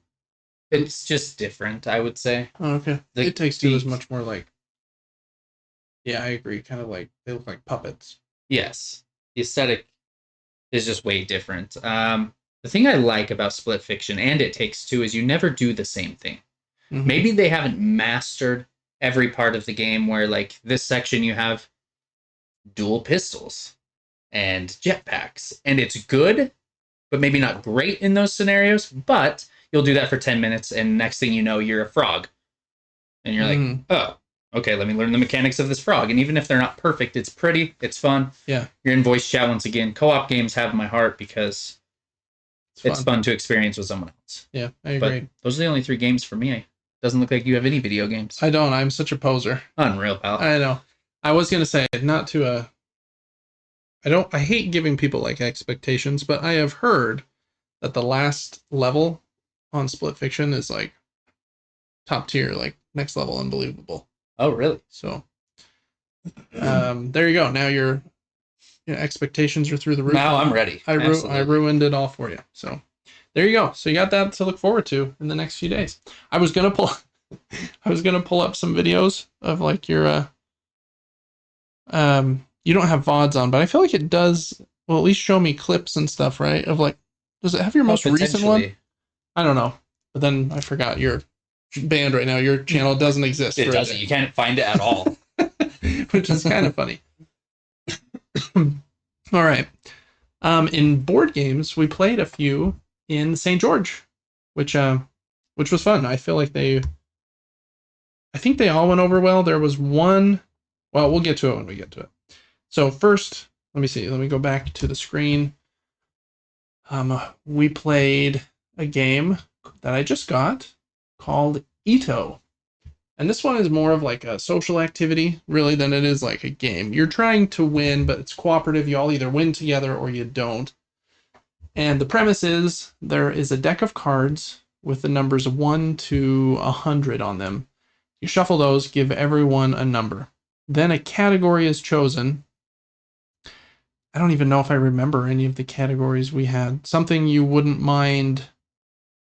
It's just different, I would say. Oh, okay. It Takes Two is much more like... Yeah, I agree. Kind of like, they look like puppets. Yes. The aesthetic is just way different. The thing I like about Split Fiction and It Takes Two is you never do the same thing. Mm-hmm. Maybe they haven't mastered every part of the game where, like, this section you have dual pistols and jetpacks, and it's good, but maybe not great in those scenarios, but you'll do that for 10 minutes, and next thing you know, you're a frog. And you're like, oh, okay, let me learn the mechanics of this frog. And even if they're not perfect, it's pretty, it's fun. Yeah. You're in voice chat once again. Co-op games have my heart because it's fun to experience with someone else. Yeah, I agree. But those are the only 3 games for me. Doesn't look like you have any video games. I don't. I'm such a poser. Unreal, pal. I know. I was going to say, not to I hate giving people like expectations, but I have heard that the last level on Split Fiction is like top tier, like next level, unbelievable. Oh, really? So, there you go. Now your expectations are through the roof. Now I'm ready. I ruined it all for you. So, there you go. So you got that to look forward to in the next few days. I was gonna pull up some videos of like your you don't have VODs on, but I feel like it does, well, at least show me clips and stuff, right? Of like, does it have your most recent one? I don't know. But then I forgot, you're banned right now. Your channel doesn't exist. It doesn't. You can't find it at all. Which is kind of funny. All right. In board games, we played a few in St. George, which was fun. I feel like I think they all went over well. There was one, well, we'll get to it when we get to it. So first, let me see. Let me go back to the screen. We played a game that I just got called Ito. And this one is more of like a social activity, really, than it is like a game. You're trying to win, but it's cooperative. You all either win together or you don't. And the premise is there is a deck of cards with the numbers 1 to 100 on them. You shuffle those, give everyone a number. Then a category is chosen. I don't even know if I remember any of the categories we had. Something you wouldn't mind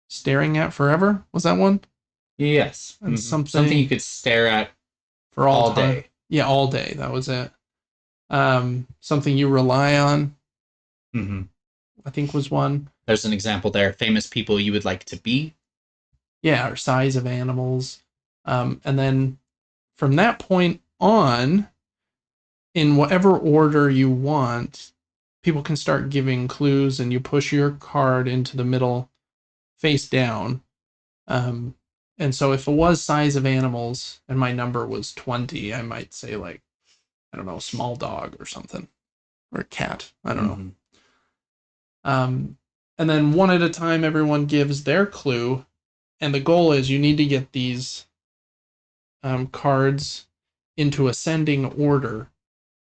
staring at forever? Was that one? Yes. And something you could stare at for all day. Time. Yeah, all day. That was it. Something you rely on. Mm-hmm. I think was one. There's an example there. Famous people you would like to be. Yeah, or size of animals. And then from that point on, in whatever order you want, people can start giving clues, and you push your card into the middle face down. And so if it was size of animals and my number was 20, I might say like, I don't know, small dog or something, or a cat. I don't know. And then one at a time, everyone gives their clue. And the goal is you need to get these cards into ascending order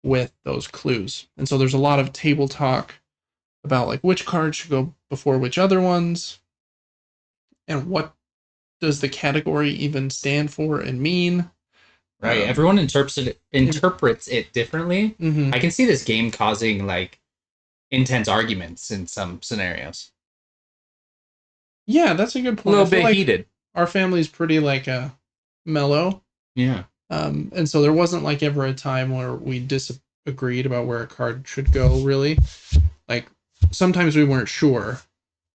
with those clues. And so there's a lot of table talk about like which cards should go before which other ones, and what does the category even stand for and mean. Right. Everyone interprets it differently. Mm-hmm. I can see this game causing like intense arguments in some scenarios. Yeah, that's a good point. A little bit heated. Our family's pretty like mellow. Yeah. And so there wasn't like ever a time where we disagreed about where a card should go, really. Like sometimes we weren't sure,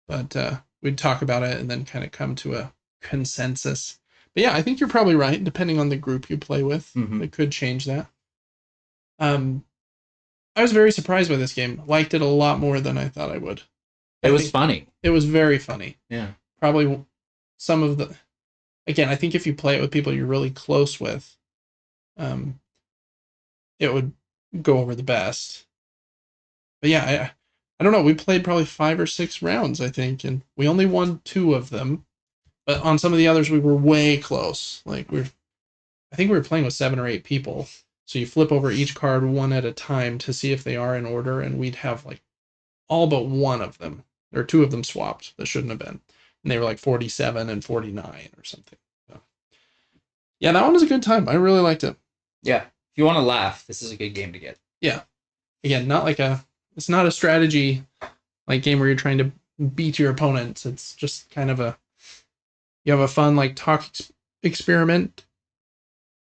but we'd talk about it and then kind of come to a consensus. But yeah, I think you're probably right. Depending on the group you play with, it could change that. I was very surprised by this game. Liked it a lot more than I thought I would. It was funny. It was very funny. Yeah. Probably some of the... Again, I think if you play it with people you're really close with, it would go over the best. But yeah, I don't know. We played probably 5 or 6 rounds, I think, and we only won 2 of them. But on some of the others, we were way close. I think we were playing with 7 or 8 people. So you flip over each card one at a time to see if they are in order, and we'd have like all but one of them, or 2 of them swapped that shouldn't have been, and they were like 47 and 49 or something. So, yeah, that one was a good time. I really liked it. Yeah, if you want to laugh, this is a good game to get. Yeah, again, it's not a strategy like game where you're trying to beat your opponents. It's just kind of you have a fun like talk experiment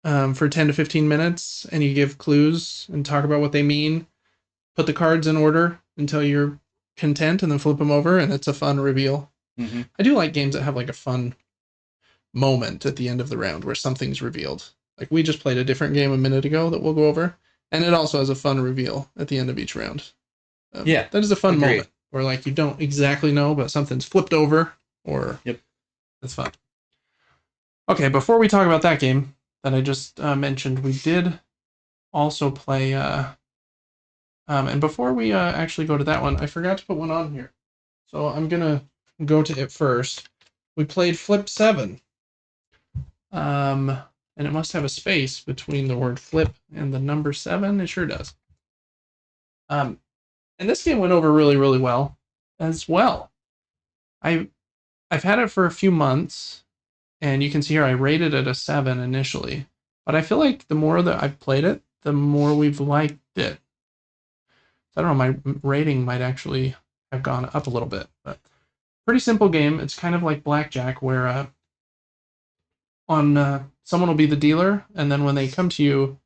for 10 to 15 minutes, and you give clues and talk about what they mean. Put the cards in order until you're content, and then flip them over, and it's a fun reveal. Mm-hmm. I do like games that have like a fun moment at the end of the round where something's revealed. Like we just played a different game a minute ago that we'll go over, and it also has a fun reveal at the end of each round. Yeah, that is a fun moment where like you don't exactly know, but something's flipped over, or it's fun. Okay, before we talk about that game that I just mentioned, we did also play. And before we actually go to that one, I forgot to put one on here, so I'm gonna go to it first. We played Flip 7. And it must have a space between the word flip and the number 7. It sure does. And this game went over really, really well as well. I've had it for a few months, and you can see here I rated it a 7 initially. But I feel like the more that I've played it, the more we've liked it. I don't know, my rating might actually have gone up a little bit. But pretty simple game. It's kind of like blackjack, where someone will be the dealer, and then when they come to you,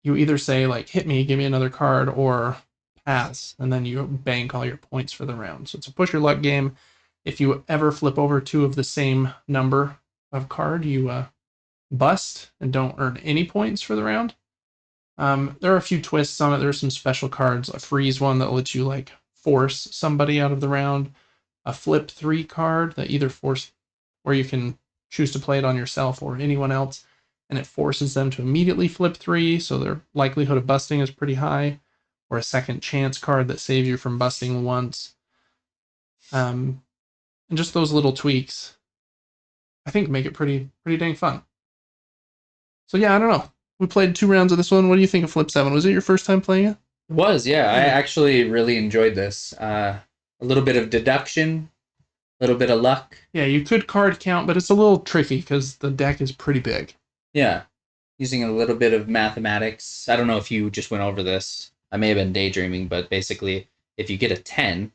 you either say like hit me, give me another card, or pass, and then you bank all your points for the round. So it's a push your luck game. If you ever flip over 2 of the same number of card, you bust and don't earn any points for the round. There are a few twists on it. There's some special cards, a freeze one that lets you like force somebody out of the round, a flip 3 card that either force, where you can choose to play it on yourself or anyone else, and it forces them to immediately flip 3, so their likelihood of busting is pretty high, or a second chance card that saves you from busting once. And just those little tweaks, I think, make it pretty dang fun. So yeah, I don't know. We played 2 rounds of this one. What do you think of Flip 7? Was it your first time playing it? It was, yeah. I actually really enjoyed this. A little bit of deduction, a little bit of luck. Yeah, you could card count, but it's a little tricky because the deck is pretty big. Yeah, using a little bit of mathematics. I don't know if you just went over this. I may have been daydreaming, but basically, if you get a 10,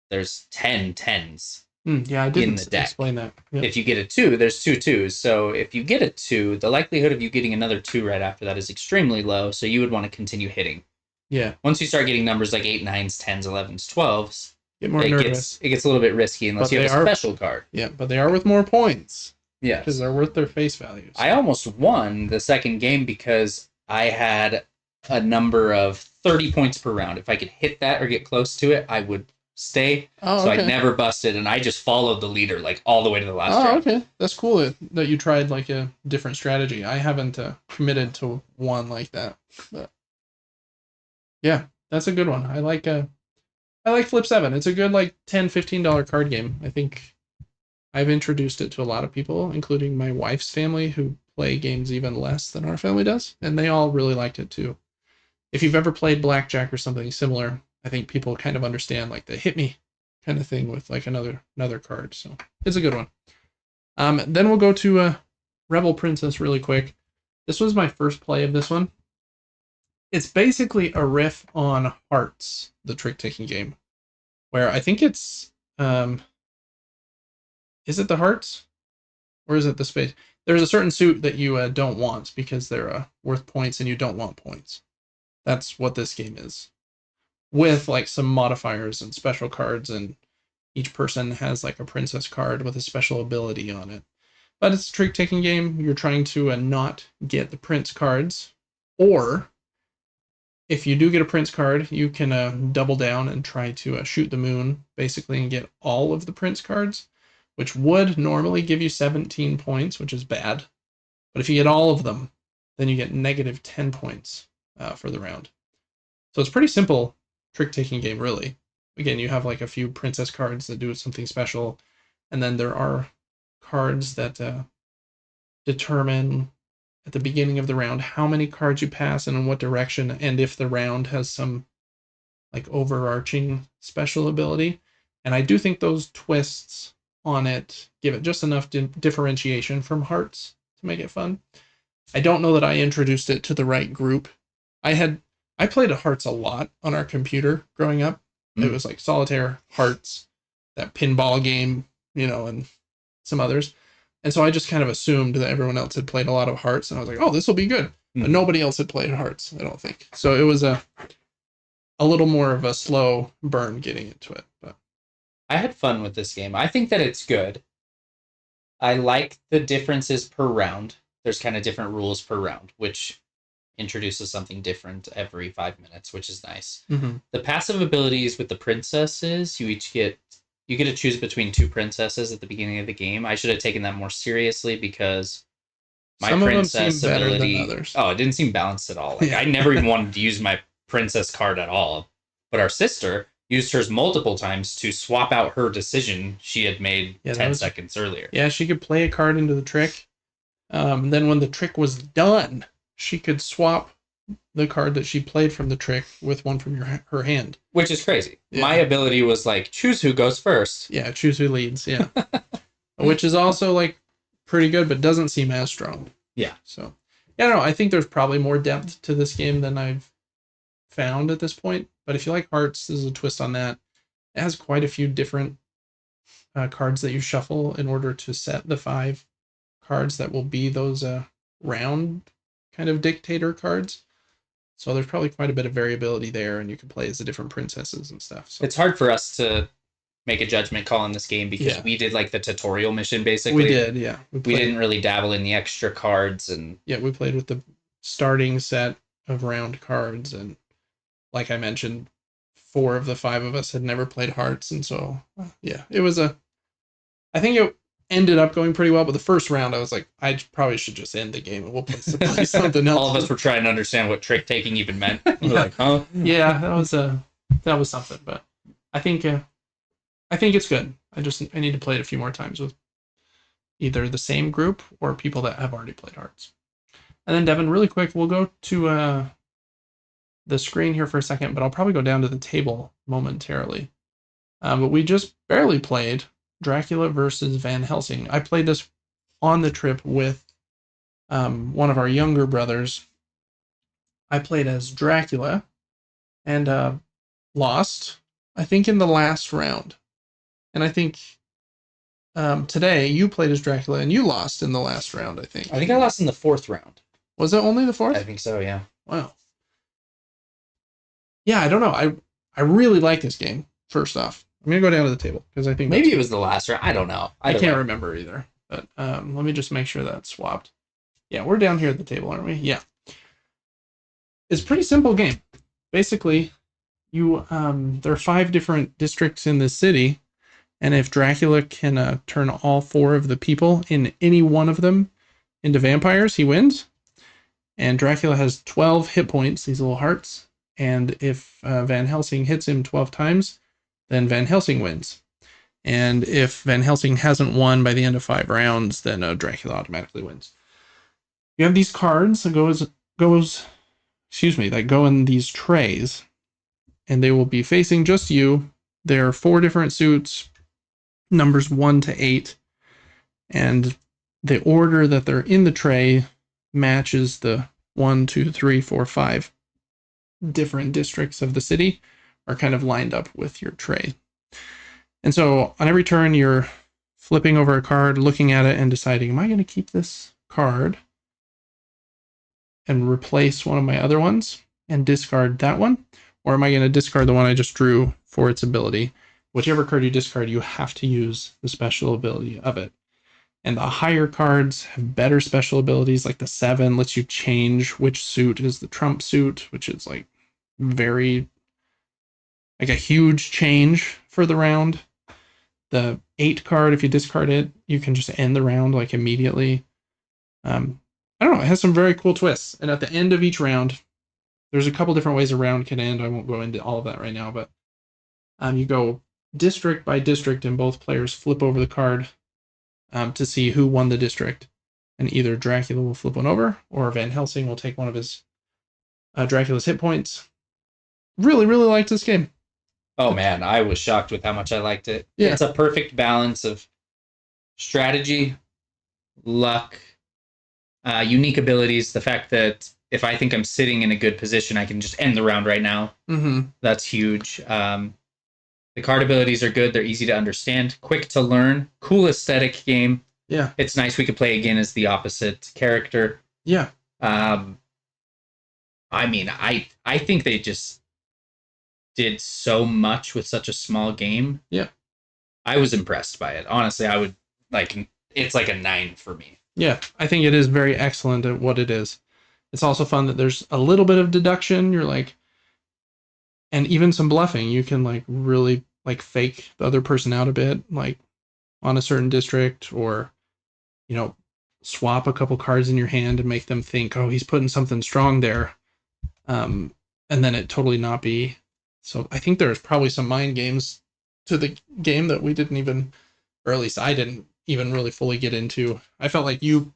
there's 10 10s. Yeah, I didn't explain that. Yep. If you get a 2, there's 2 2s. So if you get a 2, the likelihood of you getting another 2 right after that is extremely low, so you would want to continue hitting. Yeah. Once you start getting numbers like 8, 9s, 10s, 11s, 12s, get more nervous. It gets a little bit risky unless you have a special card. Yeah, but they are worth more points. Yeah. Because they're worth their face values. I almost won the second game because I had a number of 30 points per round. If I could hit that or get close to it, I would stay. So I never busted, and I just followed the leader like all the way to the last round. Okay. That's cool that you tried like a different strategy. I haven't committed to one like that. But yeah, that's a good one. I like Flip 7. It's a good like $10-15 card game. I think I've introduced it to a lot of people, including my wife's family, who play games even less than our family does, and they all really liked it too. If you've ever played blackjack or something similar, I think people kind of understand like the hit me kind of thing with like another card. So it's a good one. Then we'll go to Rebel Princess really quick. This was my first play of this one. It's basically a riff on Hearts, the trick-taking game, where I think it's is it the Hearts? Or is it the space? There's a certain suit that you don't want because they're worth points and you don't want points. That's what this game is. With like some modifiers and special cards, and each person has like a princess card with a special ability on it. But it's a trick-taking game. You're trying to not get the prince cards, or if you do get a prince card, you can double down and try to shoot the moon, basically, and get all of the prince cards, which would normally give you 17 points, which is bad. But if you get all of them, then you get negative 10 points for the round. So it's pretty simple trick-taking game, really. Again, you have like a few princess cards that do something special, and then there are cards that determine at the beginning of the round how many cards you pass and in what direction, and if the round has some like overarching special ability. And I do think those twists on it give it just enough differentiation from Hearts to make it fun. I don't know that I introduced it to the right group. I played Hearts a lot on our computer growing up. It was like Solitaire, Hearts, that pinball game, and some others. And so I just kind of assumed that everyone else had played a lot of Hearts, and I was like, oh, this will be good. But nobody else had played Hearts, I don't think. So it was a little more of a slow burn getting into it. But I had fun with this game. I think that it's good. I like the differences per round. There's kind of different rules per round, which introduces something different every 5 minutes, which is nice. Mm-hmm. The passive abilities with the princesses, you get to choose between 2 princesses at the beginning of the game. I should have taken that more seriously because my some princess of them seem ability. better than others. Oh, it didn't seem balanced at all. Like I never even wanted to use my princess card at all. But our sister used hers multiple times to swap out her decision she had made 10 seconds earlier. Yeah, she could play a card into the trick. Then when the trick was done, she could swap the card that she played from the trick with one from her hand. Which is crazy. Yeah. My ability was like, choose who goes first. Yeah, choose who leads, yeah. Which is also like pretty good, but doesn't seem as strong. Yeah. So, yeah, I don't know. I think there's probably more depth to this game than I've found at this point. But if you like Hearts, this is a twist on that. It has quite a few different cards that you shuffle in order to set the 5 cards that will be those round kind of dictator cards. So there's probably quite a bit of variability there, and you can play as the different princesses and stuff. So it's hard for us to make a judgment call in this game because we did like the tutorial mission basically. We did, yeah. We didn't really dabble in the extra cards and we played with the starting set of round cards, and like I mentioned, 4 of the 5 of us had never played Hearts, and so it was I think it ended up going pretty well, but the first round I was like, I probably should just end the game and we'll play something else. All of us were trying to understand what trick taking even meant. We're like, huh? Yeah, that was something, but I think it's good. I need to play it a few more times with either the same group or people that have already played Hearts. And then Devin, really quick, we'll go to the screen here for a second, but I'll probably go down to the table momentarily. But we just barely played Dracula versus Van Helsing. I played this on the trip with one of our younger brothers. I played as Dracula and lost, I think, in the last round. And I think today you played as Dracula and you lost in the last round, I think. I think I lost in the 4th round. Was it only the 4th? I think so, yeah. Wow. Yeah, I don't know. I really like this game, first off. I'm going to go down to the table because I think maybe it was the last round. I don't know. I can't remember either. But let me just make sure that's swapped. Yeah, we're down here at the table, aren't we? Yeah. It's a pretty simple game. Basically, there are 5 different districts in this city, and if Dracula can turn all 4 of the people in any one of them into vampires, he wins. And Dracula has 12 hit points, these little hearts. And if Van Helsing hits him 12 times, then Van Helsing wins. And if Van Helsing hasn't won by the end of 5 rounds, then Dracula automatically wins. You have these cards that go in these trays, and they will be facing just you. There are 4 different suits, numbers 1 to 8, and the order that they're in the tray matches the 1, 2, 3, 4, 5 different districts of the city are kind of lined up with your tray. And so on every turn, you're flipping over a card, looking at it, and deciding, am I going to keep this card and replace one of my other ones and discard that one? Or am I going to discard the one I just drew for its ability? Whichever card you discard, you have to use the special ability of it. And the higher cards have better special abilities, like the 7 lets you change which suit is the trump suit, which is like a huge change for the round. The 8 card, if you discard it, you can just end the round like immediately. I don't know, it has some very cool twists. And at the end of each round, there's a couple different ways a round can end. I won't go into all of that right now, but you go district by district, and both players flip over the card to see who won the district. And either Dracula will flip one over, or Van Helsing will take one of his Dracula's hit points. Really, really liked this game. Oh man, I was shocked with how much I liked it. Yeah. It's a perfect balance of strategy, luck, unique abilities. The fact that if I think I'm sitting in a good position, I can just end the round right now. Mm-hmm. That's huge. The card abilities are good. They're easy to understand, quick to learn, cool aesthetic game. Yeah. It's nice we could play again as the opposite character. Yeah. I mean, I think they just did so much with such a small game. Yeah. I was impressed by it. Honestly, I would it's like a 9 for me. Yeah, I think it is very excellent at what it is. It's also fun that there's a little bit of deduction. You're like, and even some bluffing. You can like really like fake the other person out a bit, like on a certain district, or swap a couple cards in your hand and make them think, oh, he's putting something strong there, and then it totally not be. So I think there's probably some mind games to the game that we didn't even, or at least I didn't even really fully get into. I felt like you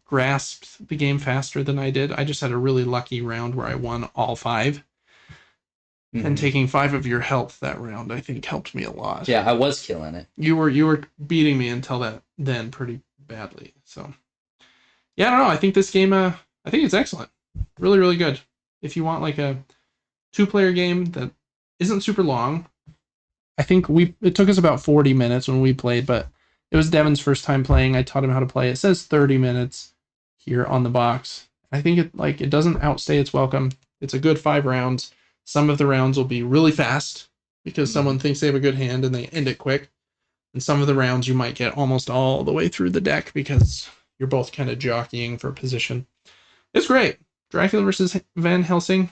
grasped the game faster than I did. I just had a really lucky round where I won all 5. Mm-hmm. And taking 5 of your health that round, I think, helped me a lot. Yeah, I was killing it. You were beating me until then pretty badly. So yeah, I don't know. I think this game, I think it's excellent. Really, really good. If you want like a 2-player game that isn't super long, I think it took us about 40 minutes when we played, but it was Devin's first time playing. I taught him how to play. It says 30 minutes here on the box. I think it doesn't outstay its welcome. It's a good 5 rounds. Some of the rounds will be really fast because someone thinks they have a good hand and they end it quick. And some of the rounds you might get almost all the way through the deck because you're both kind of jockeying for position. It's great. Dracula versus Van Helsing.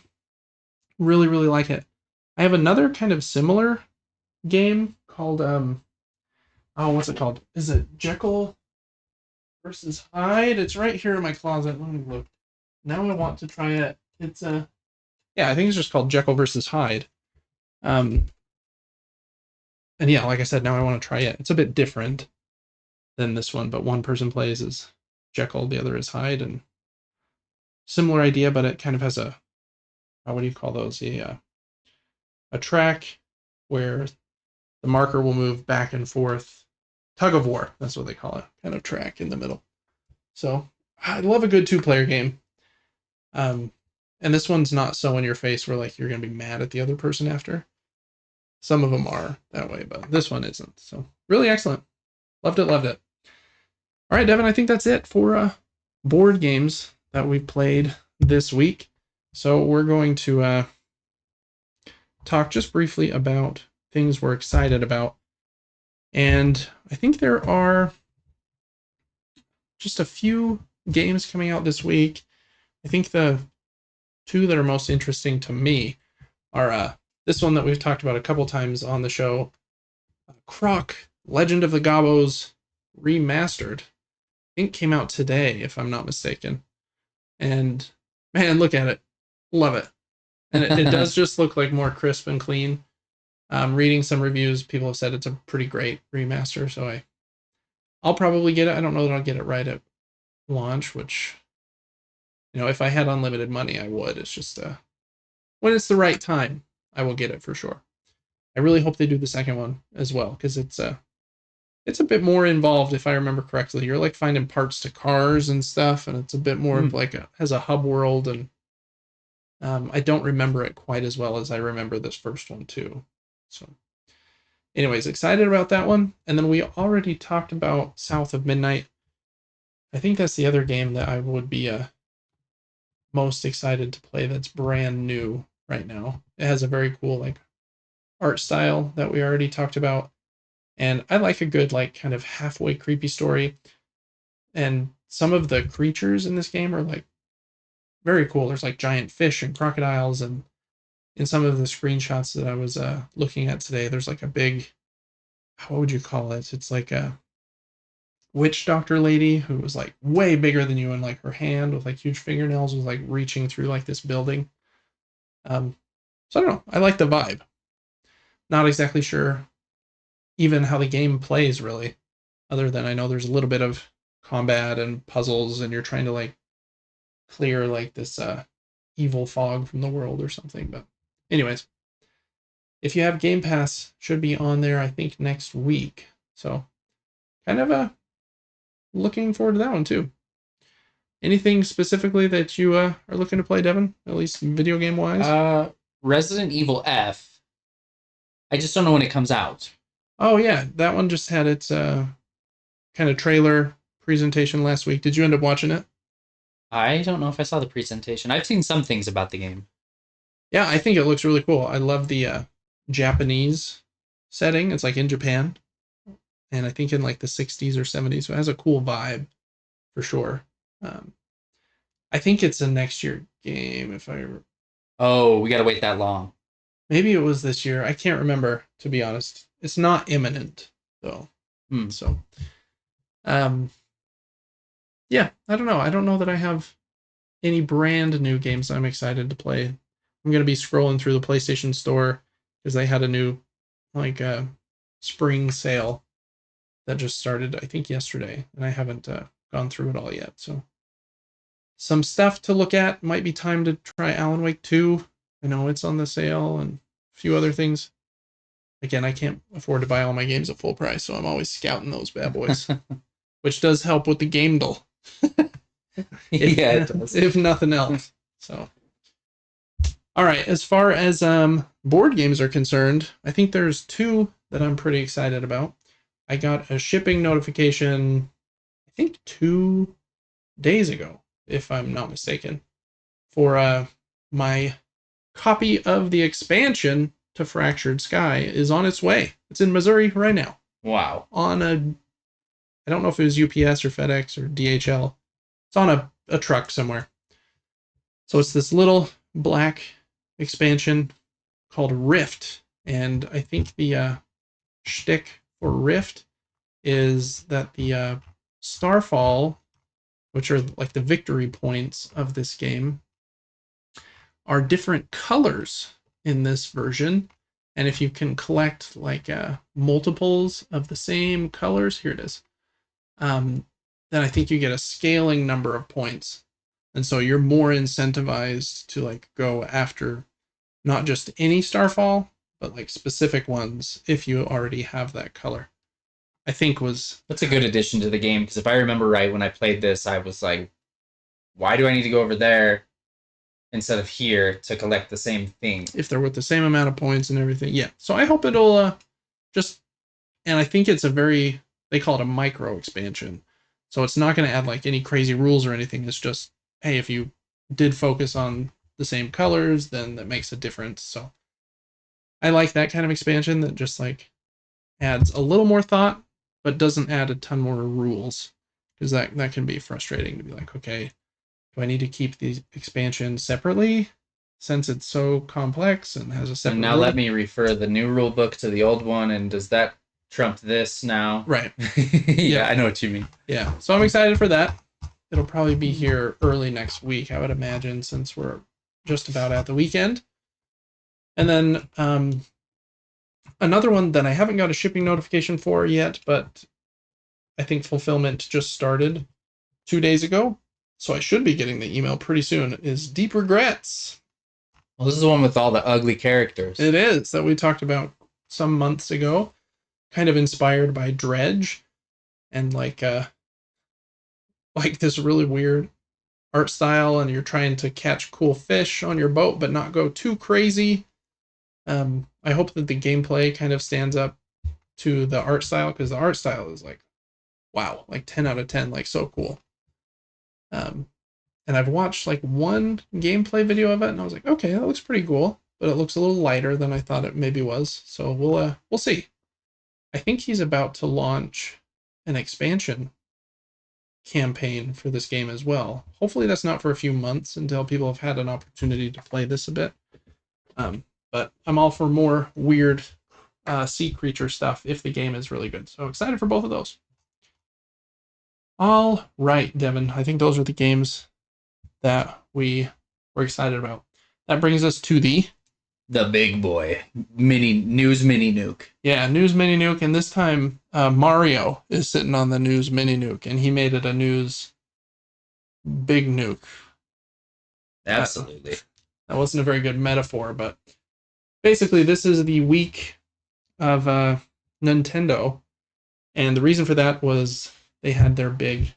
Really, really like it. I have another kind of similar game called what's it called? Is it Jekyll versus Hyde? It's right here in my closet. Let me look. Now I want to try it. It's I think it's just called Jekyll versus Hyde. And yeah, like I said, now I want to try it. It's a bit different than this one, but one person plays as Jekyll, the other is Hyde, and similar idea, but it kind of has a what do you call those? A track where the marker will move back and forth. Tug of war, that's what they call it. Kind of track in the middle. So I love a good 2-player game. And this one's not so in your face where like you're gonna be mad at the other person after. Some of them are that way, but this one isn't. So really excellent. Loved it. All right, Devin, I think that's it for board games that we played this week. So we're going to talk just briefly about things we're excited about. And I think there are just a few games coming out this week. I think the 2 that are most interesting to me are this one that we've talked about a couple times on the show, Croc, Legend of the Gobos Remastered. I think came out today, if I'm not mistaken. And man, look at it. Love it. And it does just look like more crisp and clean. Reading some reviews, people have said it's a pretty great remaster, so I'll probably get it. I don't know that I'll get it right at launch, which, if I had unlimited money, I would. It's just when it's the right time, I will get it for sure. I really hope they do the second one as well, because it's a bit more involved, if I remember correctly. You're like finding parts to cars and stuff, and it's a bit more of like has a hub world, and I don't remember it quite as well as I remember this first one too. So anyways, excited about that one. And then we already talked about South of Midnight. I think that's the other game that I would be most excited to play that's brand new right now. It has a very cool like art style that we already talked about. And I like a good like kind of halfway creepy story. And some of the creatures in this game are like very cool. There's like giant fish and crocodiles, and in some of the screenshots that I was looking at today, there's like a big, what would you call it? It's like a witch doctor lady who was like way bigger than you, and like her hand with like huge fingernails was like reaching through like this building. So I don't know. I like the vibe. Not exactly sure even how the game plays really, other than I know there's a little bit of combat and puzzles, and you're trying to like clear like this evil fog from the world or something. But anyways, if you have Game Pass, should be on there I think next week. So kind of looking forward to that one too. Anything specifically that you are looking to play, Devin? At least video game wise? Resident Evil F. I just don't know when it comes out. Oh yeah, that one just had its kind of trailer presentation last week. Did you end up watching it? I don't know if I saw the presentation. I've seen some things about the game. Yeah, I think it looks really cool. I love the Japanese setting. It's like in Japan, and I think in like the 60s or 70s. So it has a cool vibe for sure. I think it's a next year game. If I Oh, we gotta wait that long. maybe it was this year. I can't remember, to be honest. It's not imminent though. So, yeah, I don't know. I don't know that I have any brand new games I'm excited to play. I'm gonna be scrolling through the PlayStation Store because they had a new like spring sale that just started I think yesterday, and I haven't gone through it all yet. So some stuff to look at. Might be time to try Alan Wake 2. I know it's on the sale and a few other things. Again, I can't afford to buy all my games at full price, so I'm always scouting those bad boys, which does help with the Gamedle. Yeah, it does. If nothing else. So, all right. As far as board games are concerned, I think there's two that I'm pretty excited about. I got a shipping notification, I think 2 days ago, if I'm not mistaken, for my copy of the expansion to Fractured Sky is on its way. It's in Missouri right now. Wow. On a, I don't know if it was UPS or FedEx or DHL. It's on a truck somewhere. So it's this little black expansion called Rift. And I think the shtick for Rift is that the Starfall, which are like the victory points of this game, are different colors in this version. And if you can collect like multiples of the same colors, here it is, then I think you get a scaling number of points. And so you're more incentivized to like go after not just any Starfall, but like specific ones if you already have that color. I think that's a good addition to the game, because if I remember right, when I played this, I was like, why do I need to go over there instead of here to collect the same thing? If they're with the same amount of points and everything. Yeah. So I hope it'll just, and I think it's they call it a micro expansion. So it's not going to add like any crazy rules or anything. It's just, hey, if you did focus on the same colors, then that makes a difference. So I like that kind of expansion that just like adds a little more thought, but doesn't add a ton more rules, because that can be frustrating to be like, okay, do I need to keep the expansion separately since it's so complex and has a separate And now rule? let me refer the new rule book to the old one, and does that trump this now? Right. Yeah, I know what you mean. Yeah, so I'm excited for that. It'll probably be here early next week, I would imagine, since we're just about at the weekend. And then another one that I haven't got a shipping notification for yet, but I think fulfillment just started 2 days ago, so I should be getting the email pretty soon, is Deep Regrets. Well, this is the one with all the ugly characters. It is, that we talked about some months ago, kind of inspired by Dredge, and like this really weird art style, and you're trying to catch cool fish on your boat but not go too crazy. I hope that the gameplay kind of stands up to the art style, because the art style is like, wow, like 10 out of 10, like so cool. And I've watched like one gameplay video of it, and I was like, okay, that looks pretty cool, but it looks a little lighter than I thought it maybe was. So we'll see. I think he's about to launch an expansion campaign for this game as well. Hopefully that's not for a few months until people have had an opportunity to play this a bit. But I'm all for more weird sea creature stuff if the game is really good. So excited for both of those. All right, Devin. I think those are the games that we were excited about. that brings us to the big boy Mini-Nuke. Yeah, news Mini-Nuke, and this time Mario is sitting on the news Mini-Nuke, and he made it a news big nuke. Absolutely. That wasn't a very good metaphor, but basically this is the week of Nintendo, and the reason for that was they had their big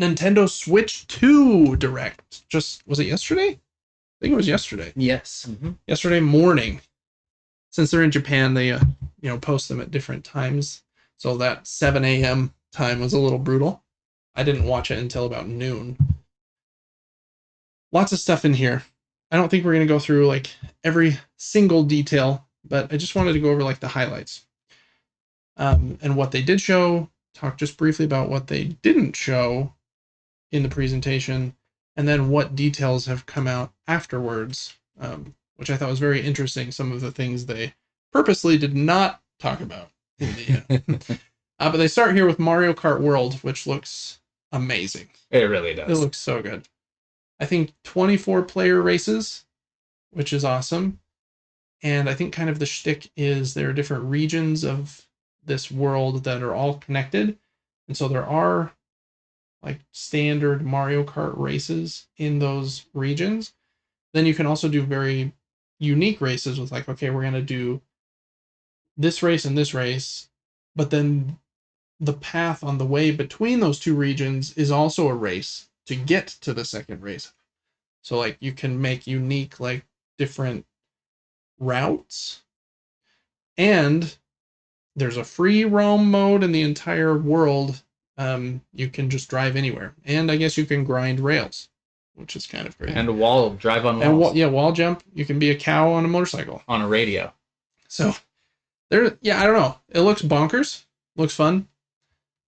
Nintendo Switch 2 Direct. Was it yesterday? I think it was yesterday. Yes. Mm-hmm. Yesterday morning. Since they're in Japan, they post them at different times. So that 7 a.m. time was a little brutal. I didn't watch it until about noon. Lots of stuff in here. I don't think we're going to go through like every single detail, but I just wanted to go over like the highlights. And what they did show, talk just briefly about what they didn't show in the presentation, and then what details have come out afterwards, which I thought was very interesting. Some of the things they purposely did not talk about in the but they start here with Mario Kart World, which looks amazing. It really does. It looks so good. I think 24 player races, which is awesome. And I think kind of the shtick is there are different regions of this world that are all connected. And so there are like standard Mario Kart races in those regions. Then you can also do very unique races with like, okay, we're going to do this race and this race, but then the path on the way between those two regions is also a race to get to the second race. So like you can make unique like different routes, and there's a free roam mode in the entire world. You can just drive anywhere, and I guess you can grind rails, which is kind of great. And drive on walls. And wall jump. You can be a cow on a motorcycle. On a radio. So I don't know. It looks bonkers. Looks fun.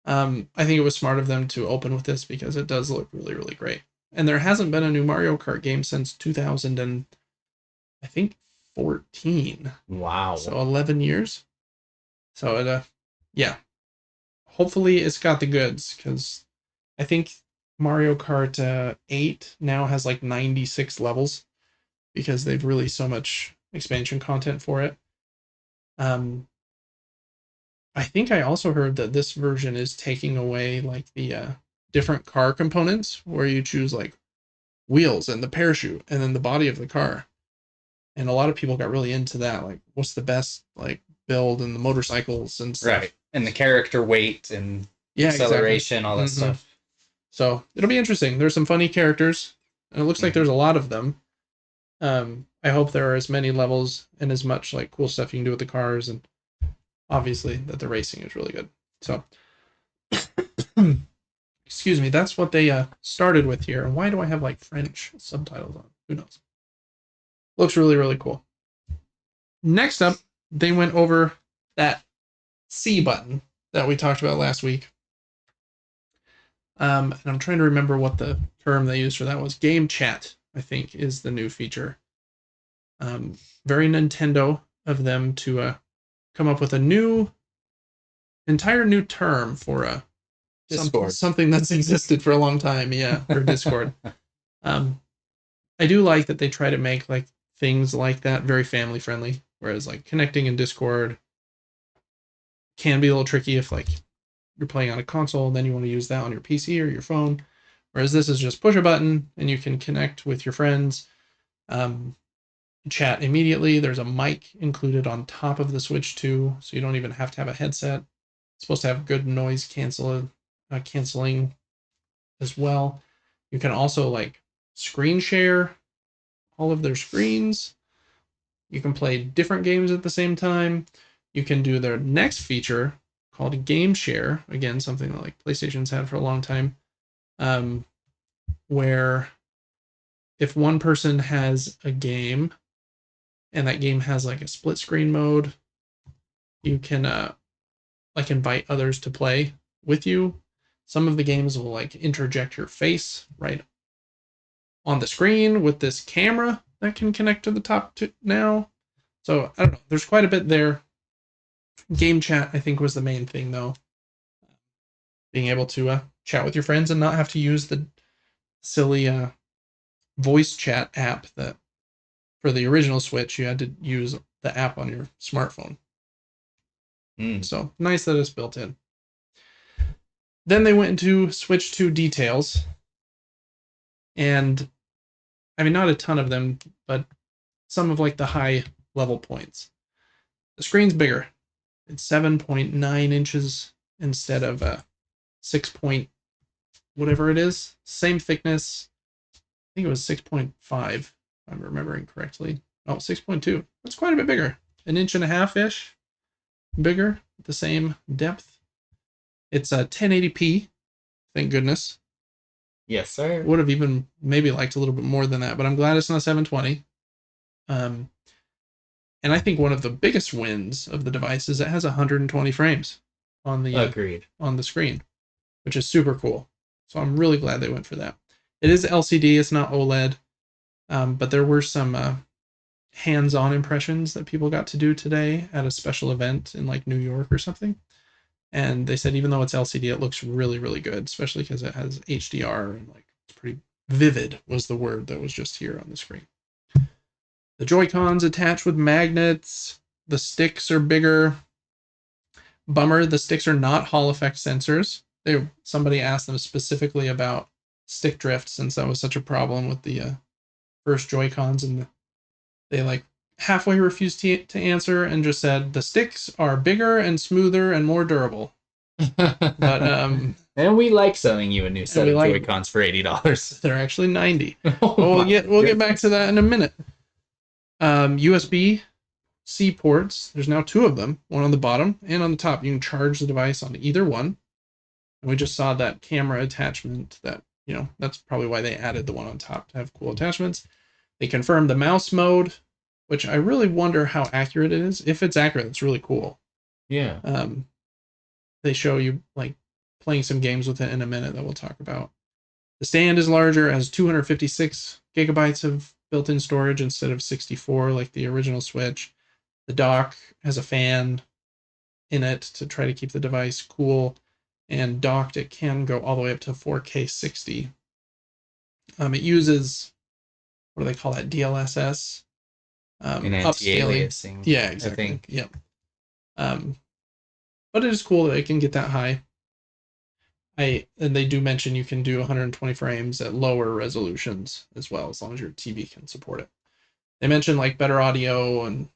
I think it was smart of them to open with this because it does look really, really great. And there hasn't been a new Mario Kart game since 2014. Wow. So 11 years. So yeah. Hopefully it's got the goods, because I think Mario Kart 8 now has like 96 levels because they've released so much expansion content for it. I think I also heard that this version is taking away like the different car components where you choose like wheels and the parachute and then the body of the car. And a lot of people got really into that. Like, what's the best like build and the motorcycles and stuff. Right. And the character weight and acceleration, exactly. All that stuff. So it'll be interesting. There's some funny characters, and it looks like there's a lot of them. I hope there are as many levels and as much like cool stuff you can do with the cars, and obviously that the racing is really good. So excuse me, that's what they started with here. And why do I have like French subtitles on? Who knows? Looks really, really cool. Next up, they went over that C button that we talked about last week. And I'm trying to remember what the term they used for that was. Game chat, I think, is the new feature. Very Nintendo of them to come up with a entire new term for something that's existed for a long time. Yeah, for Discord. I do like that they try to make like things like that very family friendly, whereas like connecting in Discord can be a little tricky if like you're playing on a console and then you want to use that on your PC or your phone, whereas this is just push a button and you can connect with your friends, chat immediately. There's a mic included on top of the Switch 2, so you don't even have to have a headset. It's supposed to have good noise canceling as well. You can also like screen share all of their screens. You can play different games at the same time. You can do their next feature called Game Share. Again, something that like PlayStation's had for a long time, where if one person has a game and that game has like a split screen mode, you can like invite others to play with you. Some of the games will like interject your face right on the screen with this camera that can connect to the top now. So I don't know. There's quite a bit there. Game chat, I think, was the main thing, though. Being able to chat with your friends and not have to use the silly voice chat app that for the original Switch, you had to use the app on your smartphone. So nice that it's built in. Then they went into Switch 2 details. And I mean, not a ton of them, but some of like the high level points. The screen's bigger. It's 7.9 inches instead of 6 point whatever it is. Same thickness. I think it was 6.5, if I'm remembering correctly. Oh, 6.2. That's quite a bit bigger. An inch and a half-ish bigger, the same depth. It's a 1080p, thank goodness. Yes, sir. Would have even maybe liked a little bit more than that, but I'm glad it's not 720. And I think one of the biggest wins of the device is it has 120 frames on the Agreed. on the screen, which is super cool. So I'm really glad they went for that. It is LCD, it's not OLED, but there were some hands-on impressions that people got to do today at a special event in like New York or something. And they said even though it's LCD, it looks really, really good, especially because it has HDR and like it's pretty vivid was the word that was just here on the screen. The Joy-Cons attached with magnets. The sticks are bigger. Bummer, the sticks are not Hall effect sensors. Somebody asked them specifically about stick drift since that was such a problem with the first Joy-Cons, and they like halfway refused to answer and just said the sticks are bigger and smoother and more durable. But and we like selling you a new set of Joy-Cons for $80. They're actually $90. We'll get back to that in a minute. USB-C ports. There's now 2 of them, one on the bottom and on the top. You can charge the device on either one. And we just saw that camera attachment that, you know, that's probably why they added the one on top to have cool attachments. They confirmed the mouse mode, which I really wonder how accurate it is. If it's accurate, it's really cool. Yeah. They show you like playing some games with it in a minute that we'll talk about. The stand is larger, has 256 gigabytes of built-in storage instead of 64 like the original Switch. The dock has a fan in it to try to keep the device cool, and docked it can go all the way up to 4K 60. It uses, what do they call that, DLSS? Anti-aliasing. Yeah, exactly. I think. Yep. But it is cool that it can get that high. And they do mention you can do 120 frames at lower resolutions as well, as long as your TV can support it. They mentioned like better audio and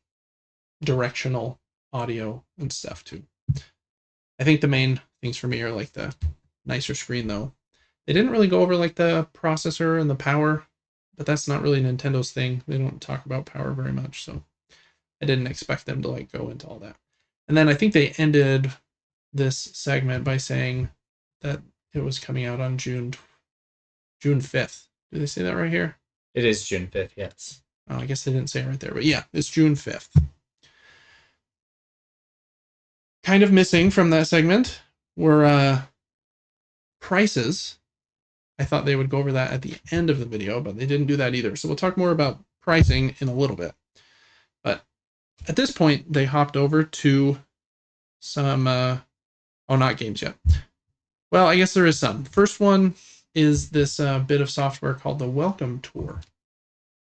directional audio and stuff too. I think the main things for me are like the nicer screen though. They didn't really go over like the processor and the power, but that's not really Nintendo's thing. They don't talk about power very much, so I didn't expect them to like go into all that. And then I think they ended this segment by saying that it was coming out on June 5th. Did they say that right here? It is June 5th, yes. Oh, I guess they didn't say it right there, but yeah, it's June 5th. Kind of missing from that segment were prices. I thought they would go over that at the end of the video, but they didn't do that either. So we'll talk more about pricing in a little bit. But at this point, they hopped over to some, not games yet. Well, I guess there is some. First one is this bit of software called the Welcome Tour.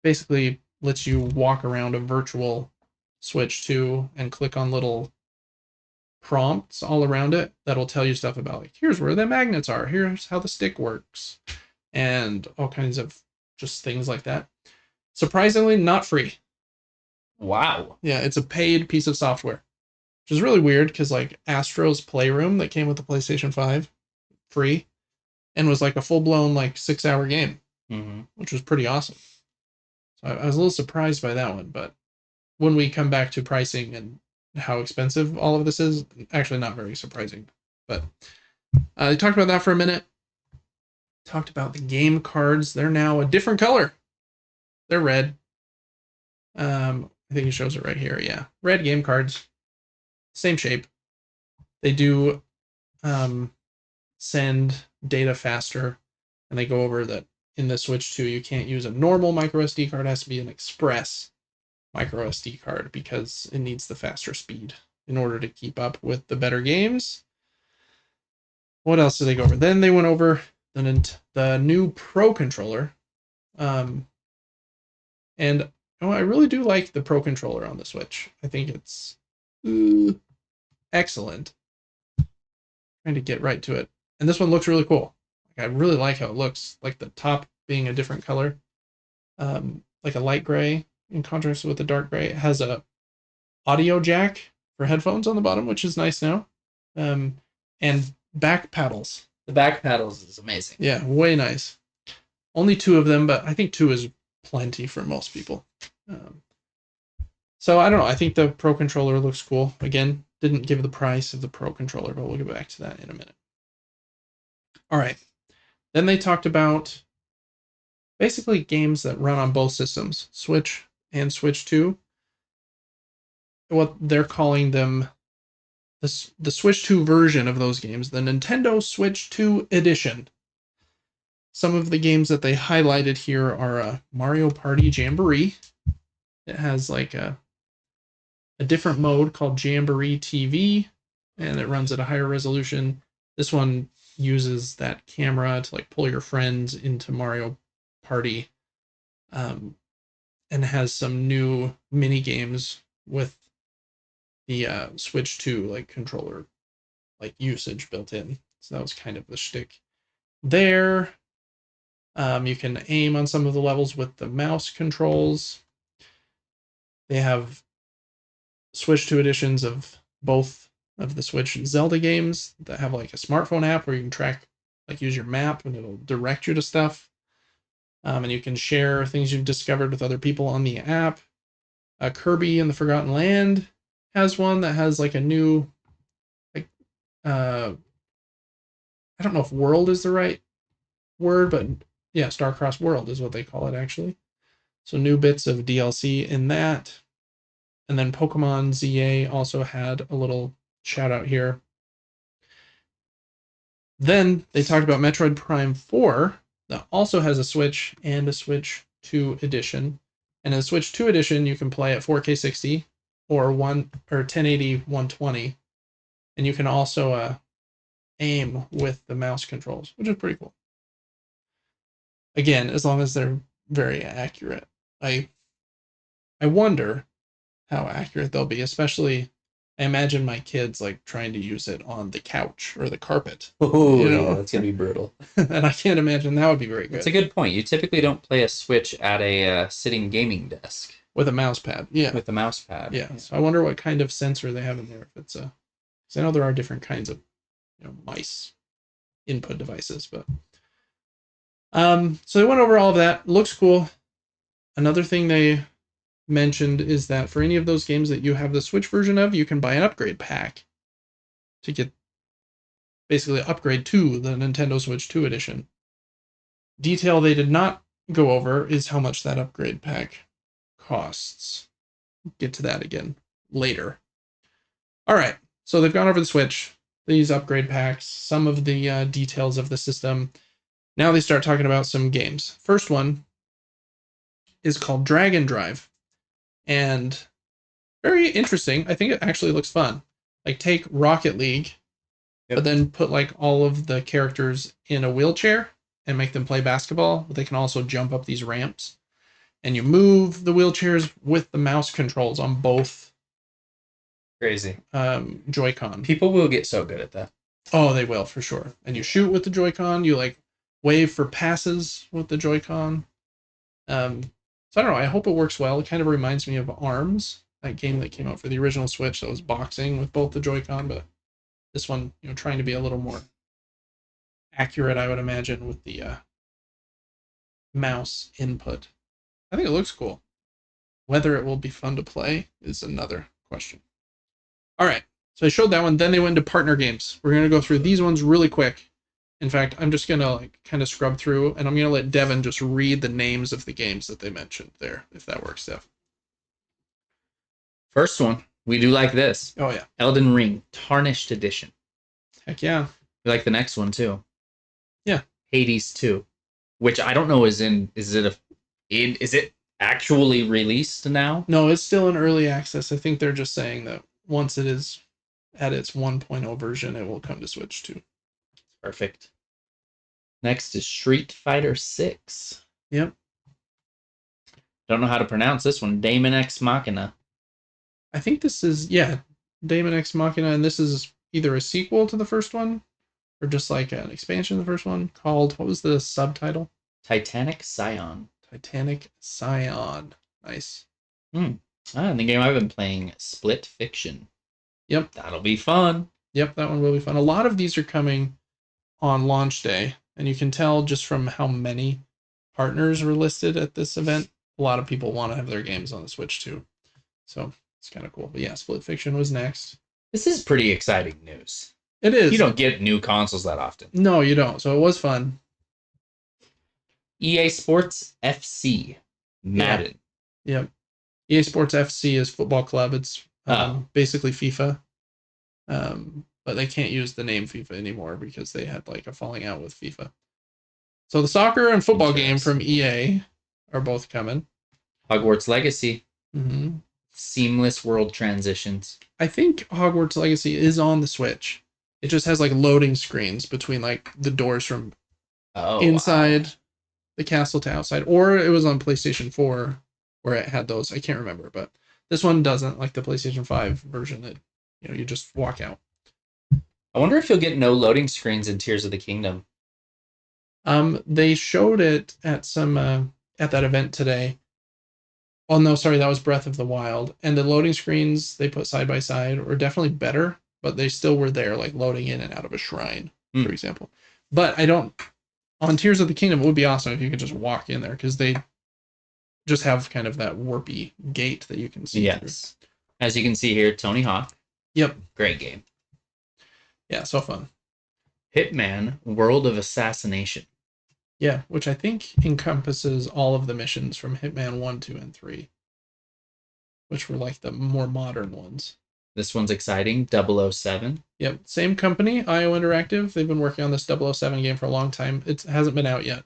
Basically lets you walk around a virtual Switch 2 and click on little prompts all around it that'll tell you stuff about like, here's where the magnets are, here's how the stick works, and all kinds of just things like that. Surprisingly, not free. Wow. Yeah, it's a paid piece of software, which is really weird because like Astro's Playroom that came with the PlayStation 5, free, and was like a full-blown like 6-hour game, which was pretty awesome. So I was a little surprised by that one, but when we come back to pricing and how expensive all of this is, actually not very surprising. But I talked about that for a minute. Talked about the game cards. They're now a different color. They're red. I think it shows it right here. Yeah, red game cards. Same shape. They do send data faster, and they go over that in the Switch 2 you can't use a normal micro SD card. It has to be an express micro SD card because it needs the faster speed in order to keep up with the better games. What else did they go over? Then they went over the new Pro controller. And Oh, I really do like the Pro Controller on the Switch. I think it's excellent. Trying to get right to it. And this one looks really cool. Like, I really like how it looks, like the top being a different color, like a light gray in contrast with the dark gray. It has a audio jack for headphones on the bottom, which is nice now, and back paddles. The back paddles is amazing. Yeah, way nice. Only 2 of them, but I think 2 is plenty for most people. So I don't know. I think the Pro Controller looks cool. Again, didn't give the price of the Pro Controller, but we'll get back to that in a minute. All right. Then they talked about basically games that run on both systems, Switch and Switch 2. What they're calling them, the Switch 2 version of those games, the Nintendo Switch 2 Edition. Some of the games that they highlighted here are Mario Party Jamboree. It has like a different mode called Jamboree TV, and it runs at a higher resolution. This one uses that camera to like pull your friends into Mario Party, and has some new mini games with the Switch 2 like controller like usage built in. So that was kind of the shtick there. You can aim on some of the levels with the mouse controls. They have Switch 2 editions of both of the Switch Zelda games that have like a smartphone app where you can track, like use your map and it'll direct you to stuff. And you can share things you've discovered with other people on the app. Kirby and the Forgotten Land has one that has like a new, like, I don't know if world is the right word, but yeah, Star-Crossed World is what they call it actually. So new bits of DLC in that. And then Pokemon ZA also had a little shout out here. Then they talked about Metroid Prime 4 that also has a Switch and a Switch 2 edition. And in the Switch 2 edition, you can play at 4K 60 or 1080 120. And you can also aim with the mouse controls, which is pretty cool. Again, as long as they're very accurate. I wonder how accurate they'll be, especially I imagine my kids like trying to use it on the couch or the carpet. Oh, yeah, that's gonna be brutal. And I can't imagine that would be very good. That's a good point. You typically don't play a Switch at a sitting gaming desk with a mouse pad. Yeah, with a mouse pad. Yeah. So I wonder what kind of sensor they have in there. If it's because I know there are different kinds of mice input devices, but so they went over all of that. Looks cool. Another thing they mentioned is that for any of those games that you have the Switch version of, you can buy an upgrade pack to get basically upgrade to the Nintendo Switch 2 edition. Detail they did not go over is how much that upgrade pack costs. Get to that again later. All right, so they've gone over the Switch, these upgrade packs, some of the details of the system. Now they start talking about some games. First one is called Dragon Drive. And very interesting. I think it actually looks fun. Like take Rocket League, but then put like all of the characters in a wheelchair and make them play basketball. But they can also jump up these ramps. And you move the wheelchairs with the mouse controls on both. Crazy. Joy-Con. People will get so good at that. Oh, they will for sure. And you shoot with the Joy-Con. You like wave for passes with the Joy-Con. So I don't know, I hope it works well. It kind of reminds me of ARMS, that game that came out for the original Switch that was boxing with both the Joy-Con, but this one, trying to be a little more accurate, I would imagine, with the mouse input. I think it looks cool. Whether it will be fun to play is another question. All right, so I showed that one, then they went into partner games. We're going to go through these ones really quick. In fact, I'm just going to kind of scrub through, and I'm going to let Devin just read the names of the games that they mentioned there, if that works, Dev. First one, we do like this. Oh, yeah. Elden Ring, Tarnished Edition. Heck yeah. We like the next one, too. Yeah. Hades 2, which I don't know is it actually released now? No, it's still in early access. I think they're just saying that once it is at its 1.0 version, it will come to Switch 2. Perfect. Next is Street Fighter 6. Yep. Don't know how to pronounce this one. Daemon X Machina. I think this is, Daemon X Machina, and this is either a sequel to the first one or just like an expansion of the first one called, what was the subtitle? Titanic Scion. Titanic Scion. Nice. And the game I've been playing, Split Fiction. Yep. That'll be fun. Yep, that one will be fun. A lot of these are coming on launch day, and you can tell just from how many partners were listed at this event, a lot of people want to have their games on the Switch too. So it's kind of cool. But yeah, Split Fiction was next. This is pretty exciting news. It is. You don't get new consoles that often. No, you don't. So it was fun. EA Sports FC. Madden. Yep. EA Sports FC is football club. It's basically FIFA. But they can't use the name FIFA anymore because they had like a falling out with FIFA. So the soccer and football game from EA are both coming. Hogwarts Legacy. Mm-hmm. Seamless world transitions. I think Hogwarts Legacy is on the Switch. It just has like loading screens between like the doors from inside the castle to outside, or it was on PlayStation 4 where it had those. I can't remember, but this one doesn't, like the PlayStation 5 version that you just walk out. I wonder if you'll get no loading screens in Tears of the Kingdom. They showed it at some at that event today. Oh no, sorry, that was Breath of the Wild. And the loading screens they put side by side were definitely better, but they still were there, like loading in and out of a shrine, for example. But on Tears of the Kingdom, it would be awesome if you could just walk in there, because they just have kind of that warpy gate that you can see through. As you can see here, Tony Hawk. Yep. Great game. Yeah, so fun. Hitman, World of Assassination. Yeah, which I think encompasses all of the missions from Hitman 1, 2, and 3, which were like the more modern ones. This one's exciting, 007. Yep, same company, IO Interactive. They've been working on this 007 game for a long time. It hasn't been out yet,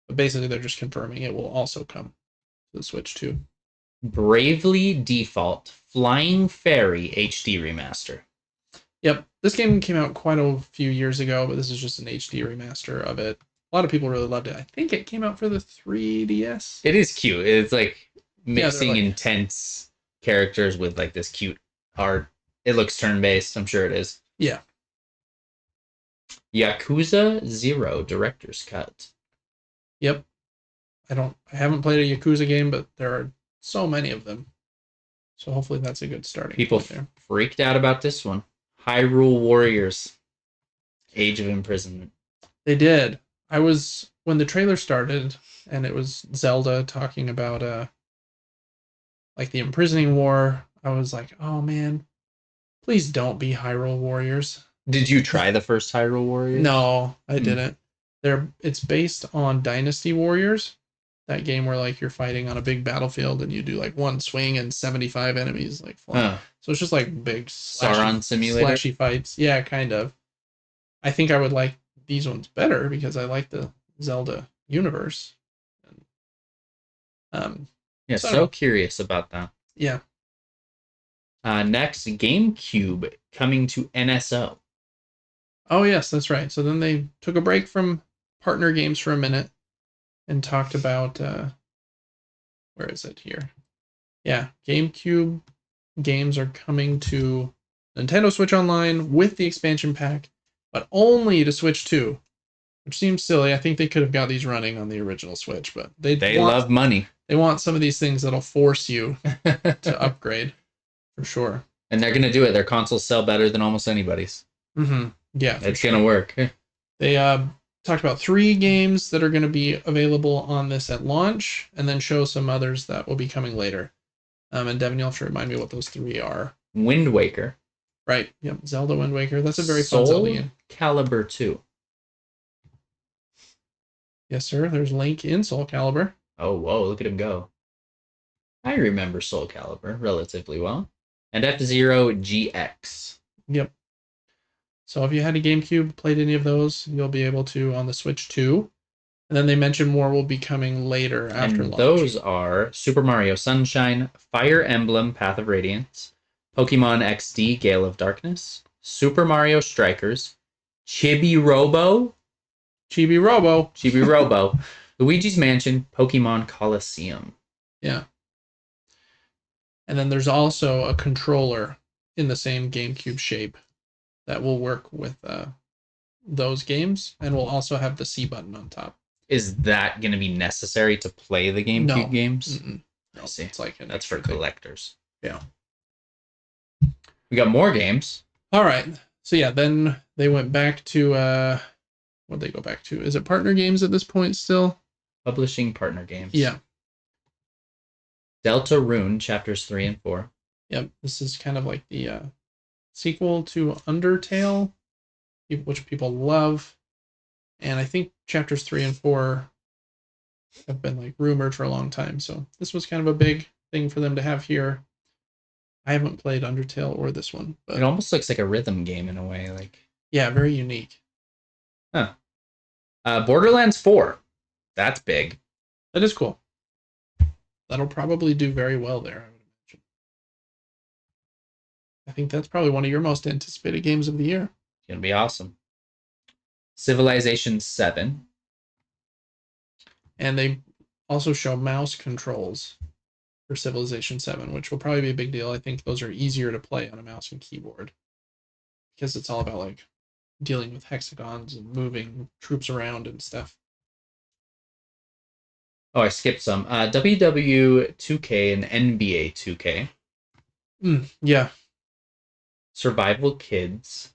but basically they're just confirming it will also come to the Switch too. Bravely Default, Flying Fairy HD Remaster. Yep, this game came out quite a few years ago, but this is just an HD remaster of it. A lot of people really loved it. I think it came out for the 3DS. It is cute. It's like mixing intense characters with like this cute art. It looks turn-based. I'm sure it is. Yeah. Yakuza 0 Director's Cut. Yep. I haven't played a Yakuza game, but there are so many of them. So hopefully that's a good starting point there. People freaked out about this one. Hyrule Warriors. Age of Imprisonment. They did. When the trailer started and it was Zelda talking about like the imprisoning war, I was like, oh man, please don't be Hyrule Warriors. Did you try the first Hyrule Warriors? No, I didn't. It's based on Dynasty Warriors, that game where like you're fighting on a big battlefield and you do like one swing and 75 enemies like flying. So it's just like big Sauron simulator slashy fights. Yeah, kind of. I think I would like these ones better because I like the Zelda universe. So curious about that. Yeah. Next, GameCube coming to NSO. Oh yes, that's right. So then they took a break from partner games for a minute and talked about where is it here? Yeah, GameCube games are coming to Nintendo Switch Online with the expansion pack, but only to Switch 2, which seems silly. I think they could have got these running on the original Switch, but they love money. They want some of these things that'll force you to upgrade, for sure. And they're going to do it. Their consoles sell better than almost anybody's. Mm-hmm. Yeah. It's going to work. They talked about 3 games that are going to be available on this at launch, and then show some others that will be coming later. And Devin, you'll have to remind me what those 3 are. Wind Waker. Right. Yep. Zelda Wind Waker. That's a very fun Zelda game. Calibur 2. Yes, sir. There's Link in Soul Calibur. Oh, whoa. Look at him go. I remember Soul Calibur relatively well. And F-Zero GX. Yep. So if you had a GameCube, played any of those, you'll be able to on the Switch too. And then they mentioned more will be coming later after launch. Those are Super Mario Sunshine, Fire Emblem Path of Radiance, Pokemon XD Gale of Darkness, Super Mario Strikers, Chibi Robo, Luigi's Mansion, Pokemon Coliseum. Yeah. And then there's also a controller in the same GameCube shape that will work with those games, and will also have the C button on top. Is that going to be necessary to play the GameCube games? No, I see. It's like that's for collectors. Yeah. We got more games. All right. So yeah, then they went back to what'd they go back to? Is it partner games at this point still? Publishing partner games. Yeah. Deltarune chapters 3 and 4. Yep. This is kind of like the sequel to Undertale, which people love. And I think chapters 3 and 4 have been like rumored for a long time. So this was kind of a big thing for them to have here. I haven't played Undertale or this one, but it almost looks like a rhythm game in a way. Like, yeah, very unique. Huh. Borderlands 4. That's big. That is cool. That'll probably do very well there, I would imagine. I think that's probably one of your most anticipated games of the year. It's gonna be awesome. Civilization 7. And they also show mouse controls for Civilization 7, which will probably be a big deal. I think those are easier to play on a mouse and keyboard because it's all about like dealing with hexagons and moving troops around and stuff. Oh, I skipped some. WW2K and NBA 2K. Yeah. Survival Kids.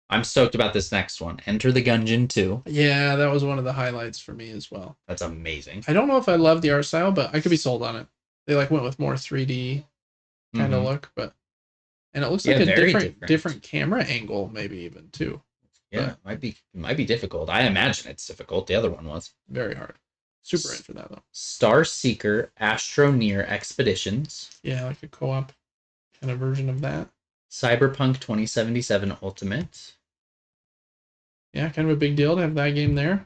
I'm stoked about this next one. Enter the Gungeon 2. Yeah, that was one of the highlights for me as well. That's amazing. I don't know if I love the art style, but I could be sold on it. They like went with more 3D kind of look, and it looks like a different camera angle, maybe even too. Yeah, it might be difficult. I imagine it's difficult. The other one was very hard. Super in for that though. Star Seeker Astroneer Expeditions. Yeah, like a co-op kind of version of that. Cyberpunk 2077 Ultimate. Yeah, kind of a big deal to have that game there.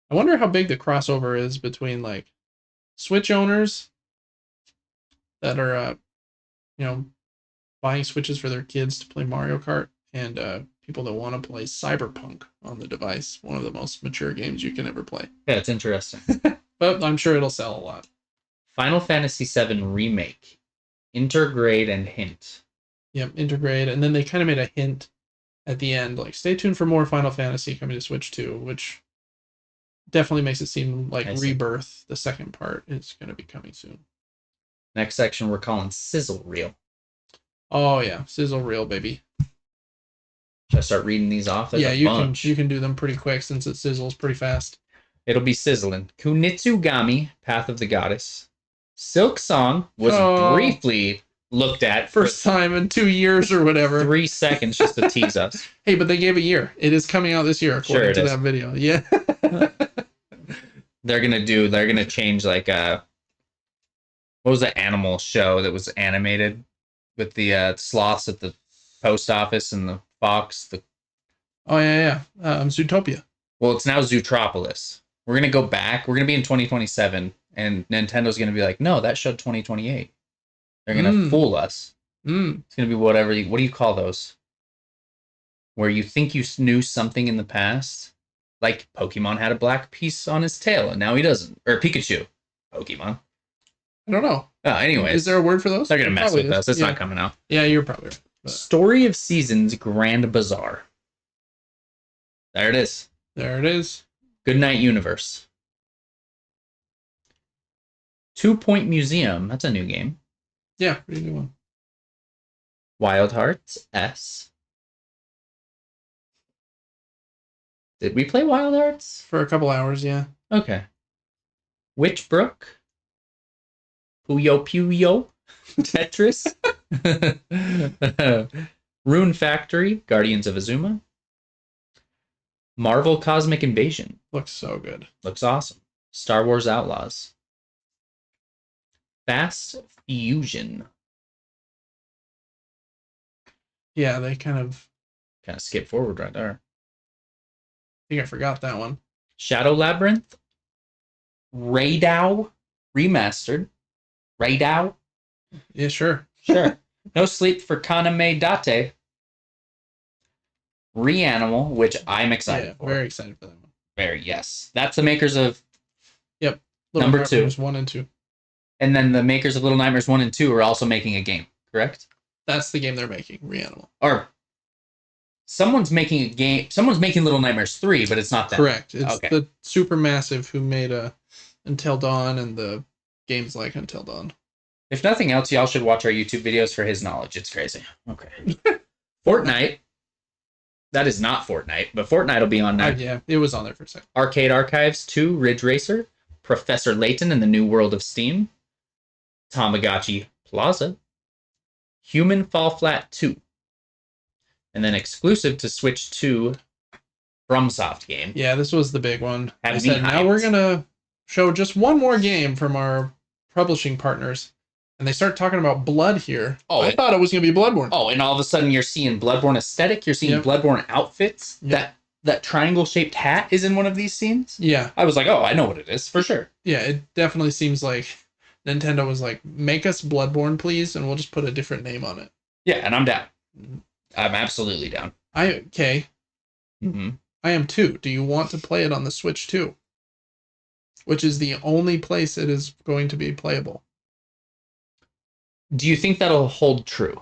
I wonder how big the crossover is between like Switch owners that are buying Switches for their kids to play Mario Kart, and people that want to play Cyberpunk on the device, one of the most mature games you can ever play. Yeah, it's interesting. But I'm sure it'll sell a lot. Final Fantasy VII Remake. Intergrade and Hint. Yep, Intergrade. And then they kind of made a hint at the end, like, stay tuned for more Final Fantasy coming to Switch 2, which definitely makes it seem like Rebirth, the second part, is going to be coming soon. Next section we're calling Sizzle Reel. Oh, yeah. Sizzle Reel, baby. Should I start reading these off? Yeah, you can do them pretty quick since it sizzles pretty fast. It'll be sizzling. Kunitsugami, Path of the Goddess. Silk Song was briefly looked at. First time in 2 years or whatever. 3 seconds just to tease us. Hey, but they gave a year. It is coming out this year, according to that video. Yeah. They're gonna change like what was the animal show that was animated with the sloths at the post office and the fox? Zootopia. Well, it's now Zootropolis. We're gonna go back. We're gonna be in 2027, and Nintendo's gonna be like, no, that showed 2028. They're gonna fool us. It's gonna be whatever. What do you call those? Where you think you knew something in the past, like Pokemon had a black piece on his tail, and now he doesn't. Or Pikachu, Pokemon. I don't know. Anyways, is there a word for those? They're gonna mess with us. It's not coming out. Yeah, you're probably right. But... Story of Seasons Grand Bazaar. There it is. There it is. Goodnight Universe. 2 Point Museum. That's a new game. Yeah, pretty new one. Wild Hearts S. Did we play Wild Hearts? For a couple hours, yeah. Okay. Witchbrook. Puyo Puyo. Tetris. Rune Factory. Guardians of Azuma. Marvel Cosmic Invasion. Looks so good. Looks awesome. Star Wars Outlaws. Fast Fusion. Yeah, they kind of skip forward right there. I think I forgot that one. Shadow Labyrinth. Raidou Remastered. Raidou. Yeah, sure. Sure. No Sleep for Kaname Date. Reanimal, which I'm excited for. Very excited for that one. Yes. That's the makers of Little number 2. 1 and 2. And then the makers of Little Nightmares 1 and 2 are also making a game, correct? That's the game they're making, Reanimal. Or someone's making a game. Someone's making Little Nightmares 3, but it's not that. Correct. It's the Supermassive who made Until Dawn and the games like Until Dawn. If nothing else, y'all should watch our YouTube videos for his knowledge. It's crazy. Okay. Fortnite. That is not Fortnite, but Fortnite will be on now. Yeah, it was on there for a second. Arcade Archives 2, Ridge Racer, Professor Layton and the New World of Steam, Tamagotchi Plaza, Human Fall Flat 2, and then exclusive to Switch 2, FromSoft game. Yeah, this was the big one. They said, now we're going to show just one more game from our publishing partners. And they start talking about blood here. Oh, I thought it was going to be Bloodborne. Oh, and all of a sudden you're seeing Bloodborne aesthetic. You're seeing Bloodborne outfits. Yep. That triangle-shaped hat is in one of these scenes. Yeah. I was like, oh, I know what it is, for sure. Yeah, it definitely seems like Nintendo was like, make us Bloodborne, please, and we'll just put a different name on it. Yeah, and I'm down. I'm absolutely down. Okay. Mm-hmm. I am too. Do you want to play it on the Switch too? Which is the only place it is going to be playable. Do you think that'll hold true?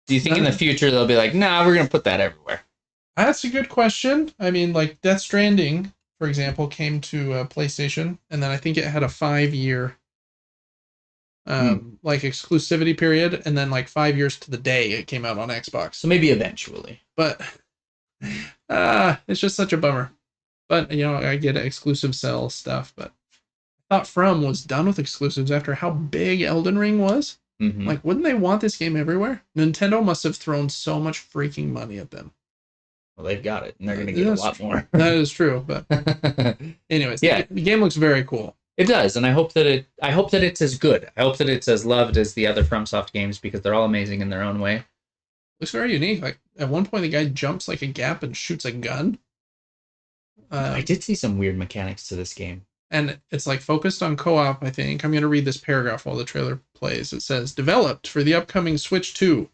Do you think in the future they'll be like, nah, we're going to put that everywhere? That's a good question. I mean, like Death Stranding, for example, came to PlayStation, and then I think it had a 5-year like exclusivity period, and then like 5 years to the day it came out on Xbox. So maybe eventually. But it's just such a bummer. But, you know, I get exclusive sell stuff, but I thought From was done with exclusives after how big Elden Ring was. Mm-hmm. Like, wouldn't they want this game everywhere? Nintendo must have thrown so much freaking money at them. Well, they've got it, and they're going to get a lot more. That is true, but anyways, yeah, the game looks very cool. It does, and I hope that it's as good. I hope that it's as loved as the other FromSoft games because they're all amazing in their own way. Looks very unique. Like at one point, the guy jumps like a gap and shoots a gun. I did see some weird mechanics to this game. And it's like focused on co-op, I think. I'm going to read this paragraph while the trailer plays. It says, developed for the upcoming Switch 2,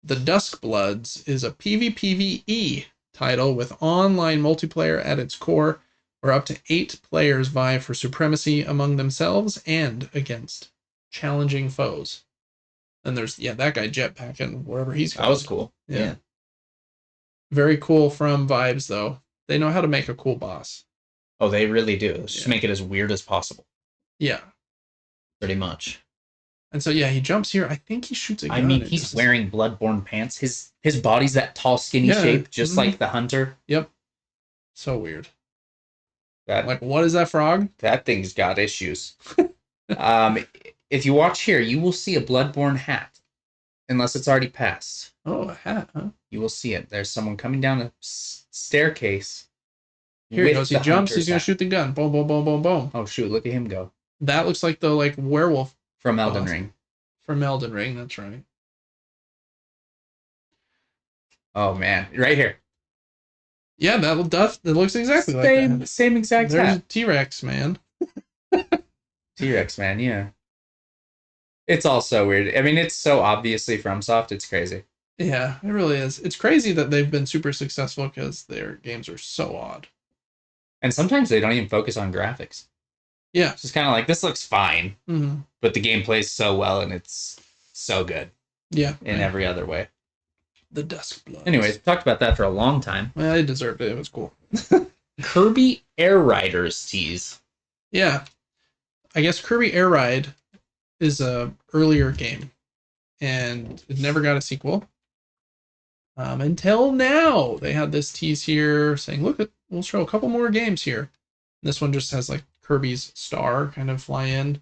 The Duskbloods is a PvPvE title with online multiplayer at its core, where up to 8 players vie for supremacy among themselves and against challenging foes. And there's, that guy jetpacking wherever he's going. That was cool. Yeah. Very cool From vibes, though. They know how to make a cool boss. Oh, they really do. Let's just make it as weird as possible. Yeah. Pretty much. And so, he jumps here. I think he shoots a gun. I mean, he's wearing Bloodborne pants. His body's that tall, skinny shape, just like the hunter. Yep. So weird. Like, what is that frog? That thing's got issues. If you watch here, you will see a Bloodborne hat. Unless it's already passed. Oh, a hat, huh? You will see it. There's someone coming down a staircase. Here he goes. He jumps. He's going to shoot the gun. Boom, boom, boom, boom, boom. Oh, shoot. Look at him go. That looks like the werewolf. From Elden Ring. From Elden Ring. That's right. Oh, man. Right here. Yeah, that looks exactly like that. Same exact hat. There's T-Rex, man. T-Rex, man, yeah. It's all so weird. I mean, it's so obviously FromSoft. It's crazy. Yeah, it really is. It's crazy that they've been super successful because their games are so odd. And sometimes they don't even focus on graphics. Yeah. It's just kind of like, this looks fine. Mm-hmm. But the game plays so well and it's so good. Yeah. In every other way. The Duskbloods. Anyways, we talked about that for a long time. Well, they deserved it. It was cool. Kirby Air Riders tease. Yeah. I guess Kirby Air Ride is a earlier game. And it never got a sequel. Until now. They had this tease here saying, look, we'll show a couple more games here. This one just has like Kirby's star kind of fly in.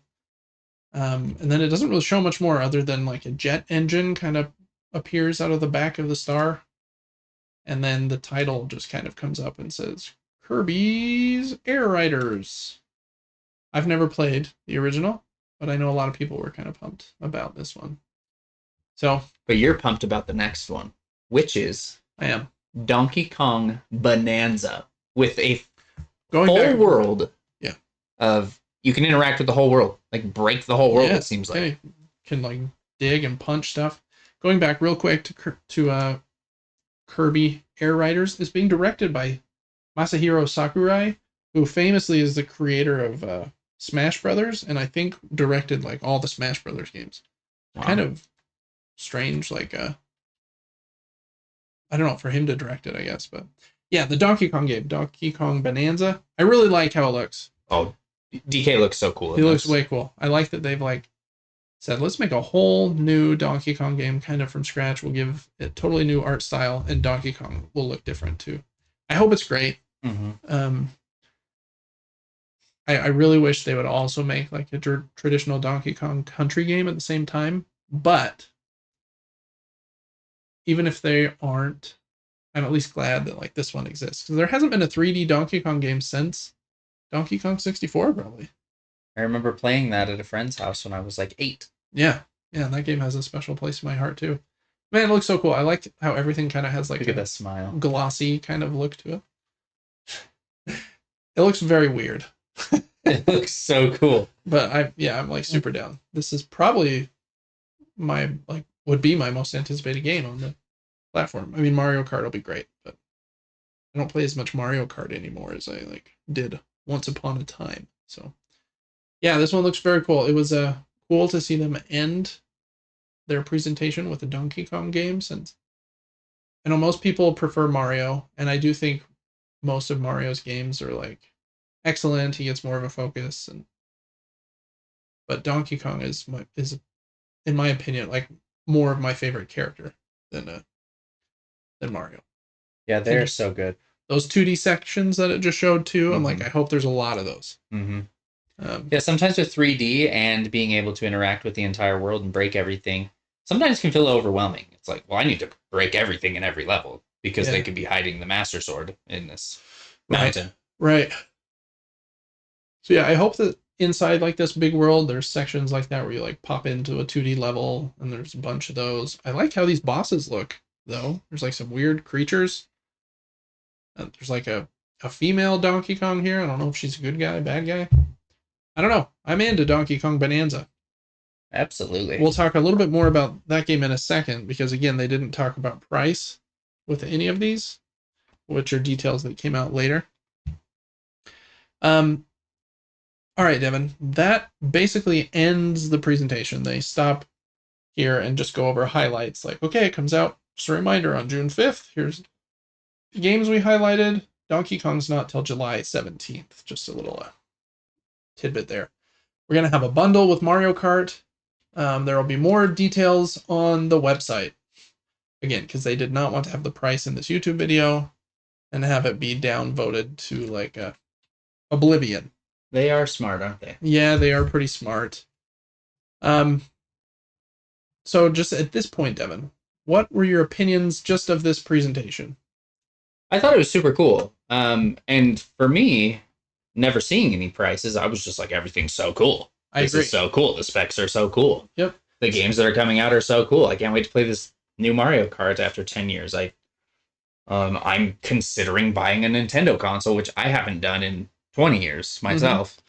And then it doesn't really show much more other than like a jet engine kind of appears out of the back of the star. And then the title just kind of comes up and says, Kirby's Air Riders. I've never played the original, but I know a lot of people were kind of pumped about this one. So, but you're pumped about the next one, which is I am Donkey Kong Bananza with a full world of you can interact with the whole world, like break the whole world. It seems like can like dig and punch stuff. Going back real quick to Kirby Air Riders is being directed by Masahiro Sakurai, who famously is the creator of Smash Brothers, and I think directed like all the Smash Brothers games. Wow. Kind of strange, like I don't know, for him to direct it, I guess, but yeah, the Donkey Kong game, Donkey Kong Bananza. I really like how it looks. Oh, DK looks so cool. He looks way cool. I like that they've like said, let's make a whole new Donkey Kong game kind of from scratch. We'll give it totally new art style, and Donkey Kong will look different too. I hope it's great. Mm-hmm. I really wish they would also make like a traditional Donkey Kong Country game at the same time, but even if they aren't, I'm at least glad that like this one exists, because there hasn't been a 3D Donkey Kong game since Donkey Kong 64 probably. I remember playing that at a friend's house when I was like 8. Yeah, and that game has a special place in my heart too. Man, it looks so cool. I like how everything kind of has like look at that smile, glossy kind of look to it. It looks very weird. It looks so cool. But I'm like super down. This is probably would be my most anticipated game on the platform. I mean, Mario Kart will be great, but I don't play as much Mario Kart anymore as I like did once upon a time. So yeah, this one looks very cool. It was cool to see them end their presentation with a Donkey Kong game, since I know most people prefer Mario, and I do think most of Mario's games are like excellent. He gets more of a focus, but Donkey Kong is in my opinion like more of my favorite character than Mario. Yeah, they're so good. Those 2D sections that it just showed too, I'm like, I hope there's a lot of those. Mm-hmm. Yeah, sometimes with 3D and being able to interact with the entire world and break everything, sometimes can feel overwhelming. It's like, well, I need to break everything in every level because they could be hiding the Master Sword in this mountain. Right. So yeah, I hope that inside like this big world, there's sections like that where you like pop into a 2D level, and there's a bunch of those. I like how these bosses look, though. There's like some weird creatures. There's like a female Donkey Kong here. I don't know if she's a good guy, bad guy. I don't know. I'm into Donkey Kong Bananza. Absolutely. We'll talk a little bit more about that game in a second, because again, they didn't talk about price with any of these, which are details that came out later. All right, Devin, that basically ends the presentation. They stop here and just go over highlights. Like, okay, it comes out, just a reminder, on June 5th. Here's the games we highlighted. Donkey Kong's not till July 17th. Just a little tidbit there. We're going to have a bundle with Mario Kart. There will be more details on the website. Again, because they did not want to have the price in this YouTube video and have it be downvoted to like oblivion. They are smart, aren't they? Yeah, they are pretty smart. So just at this point, Devin, what were your opinions just of this presentation? I thought it was super cool. And for me, never seeing any prices, I was just like, everything's so cool. This is so cool. The specs are so cool. Yep. The games that are coming out are so cool. I can't wait to play this new Mario Kart after 10 years. I'm considering buying a Nintendo console, which I haven't done in 20 years myself. Mm-hmm.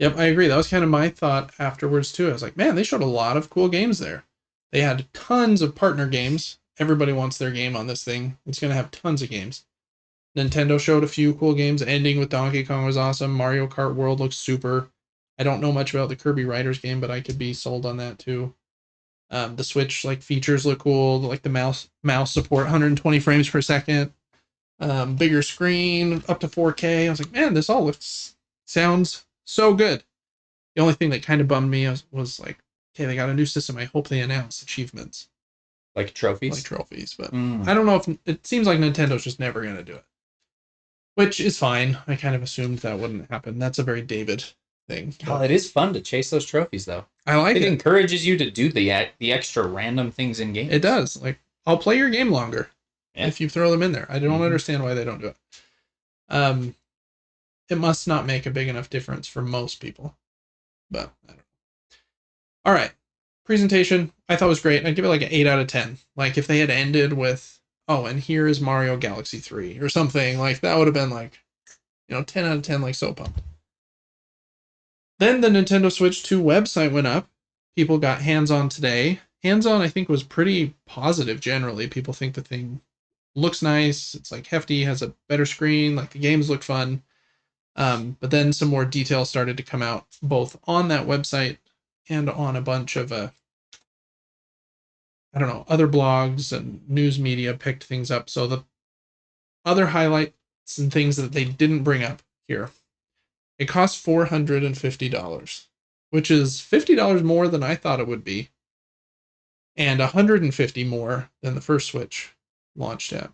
Yep, I agree. That was kind of my thought afterwards too. I was like, man, they showed a lot of cool games there. They had tons of partner games. Everybody wants their game on this thing. It's going to have tons of games. Nintendo showed a few cool games. Ending with Donkey Kong was awesome. Mario Kart World looks super. I don't know much about the Kirby Riders game, but I could be sold on that too. The Switch like features look cool. Like the mouse support 120 frames per second. Bigger screen, up to 4K. I was like, man, this all sounds so good. The only thing that kind of bummed me was like, okay, they got a new system. I hope they announce achievements. Like trophies? Like trophies, but I don't know if it seems like Nintendo's just never going to do it. Which is fine. I kind of assumed that wouldn't happen. That's a very David thing. Well, it is fun to chase those trophies, though. I like it. It encourages you to do the extra random things in games. It does. Like, I'll play your game longer if you throw them in there. I don't understand why they don't do it. It must not make a big enough difference for most people. But I don't know. All right. Presentation, I thought was great. I'd give it like an 8 out of 10. Like, if they had ended with, oh, and here is Mario Galaxy 3 or something, like, that would have been like, 10 out of 10, like, so pumped. Then the Nintendo Switch 2 website went up. People got hands-on today. Hands-on, I think, was pretty positive generally. People think the thing looks nice. It's like hefty, has a better screen. Like the games look fun. But then some more details started to come out both on that website and on a bunch of I don't know, other blogs and news media picked things up. So the other highlights and things that they didn't bring up here. It costs $450, which is $50 more than I thought it would be, and $150 more than the first Switch launched at.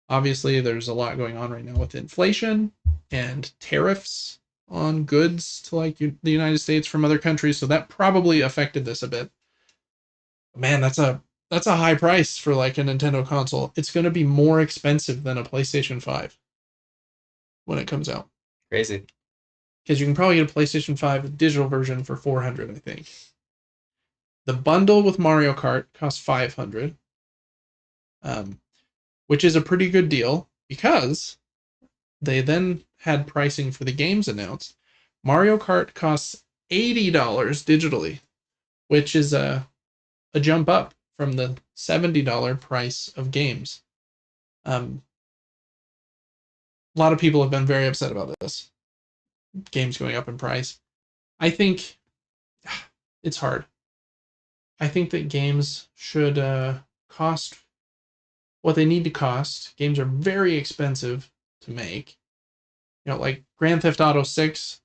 Obviously, there's a lot going on right now with inflation and tariffs on goods to like the United States from other countries, so that probably affected this a bit. Man, that's a high price for like a Nintendo console. It's going to be more expensive than a PlayStation 5 when it comes out. Crazy. Because you can probably get a PlayStation 5 digital version for $400, I think. The bundle with Mario Kart costs $500, which is a pretty good deal because they then had pricing for the games announced. Mario Kart costs $80 digitally, which is a jump up from the $70 price of games. A lot of people have been very upset about this. Games going up in price. I think it's hard. I think that games should cost what they need to cost. Games are very expensive to make. You know, like Grand Theft Auto 6,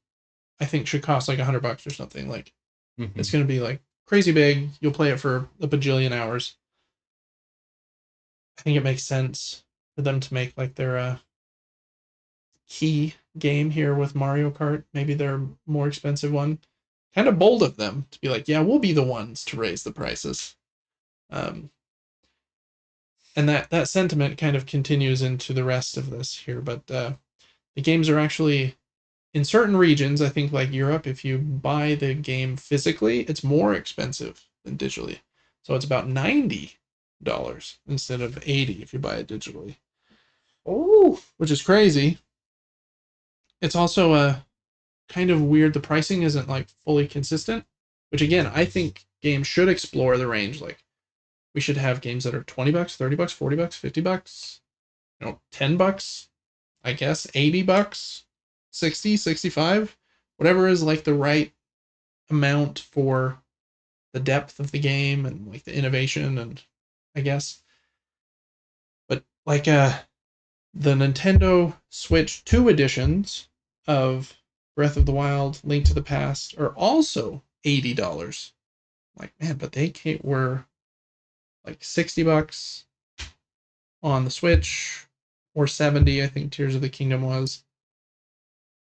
I think should cost like $100 or something. Like, it's going to be like crazy big. You'll play it for a bajillion hours. I think it makes sense for them to make like their key game here with Mario Kart, maybe their more expensive one. Kind of bold of them to be like, yeah, we'll be the ones to raise the prices. And that sentiment kind of continues into the rest of this here. But the games are actually, in certain regions, I think like Europe, if you buy the game physically, it's more expensive than digitally. So it's about $90 instead of $80 if you buy it digitally. Oh, which is crazy. It's also kind of weird. The pricing isn't like fully consistent, which again, I think games should explore the range. Like, we should have games that are $20, $30, $40, $50, you know, $10, I guess, $80, 60, 65, whatever is like the right amount for the depth of the game and like the innovation, and I guess. But like the Nintendo Switch 2 editions of Breath of the Wild, Link to the Past are also $80. Like, man, but they were like $60 on the Switch, or 70, I think Tears of the Kingdom was.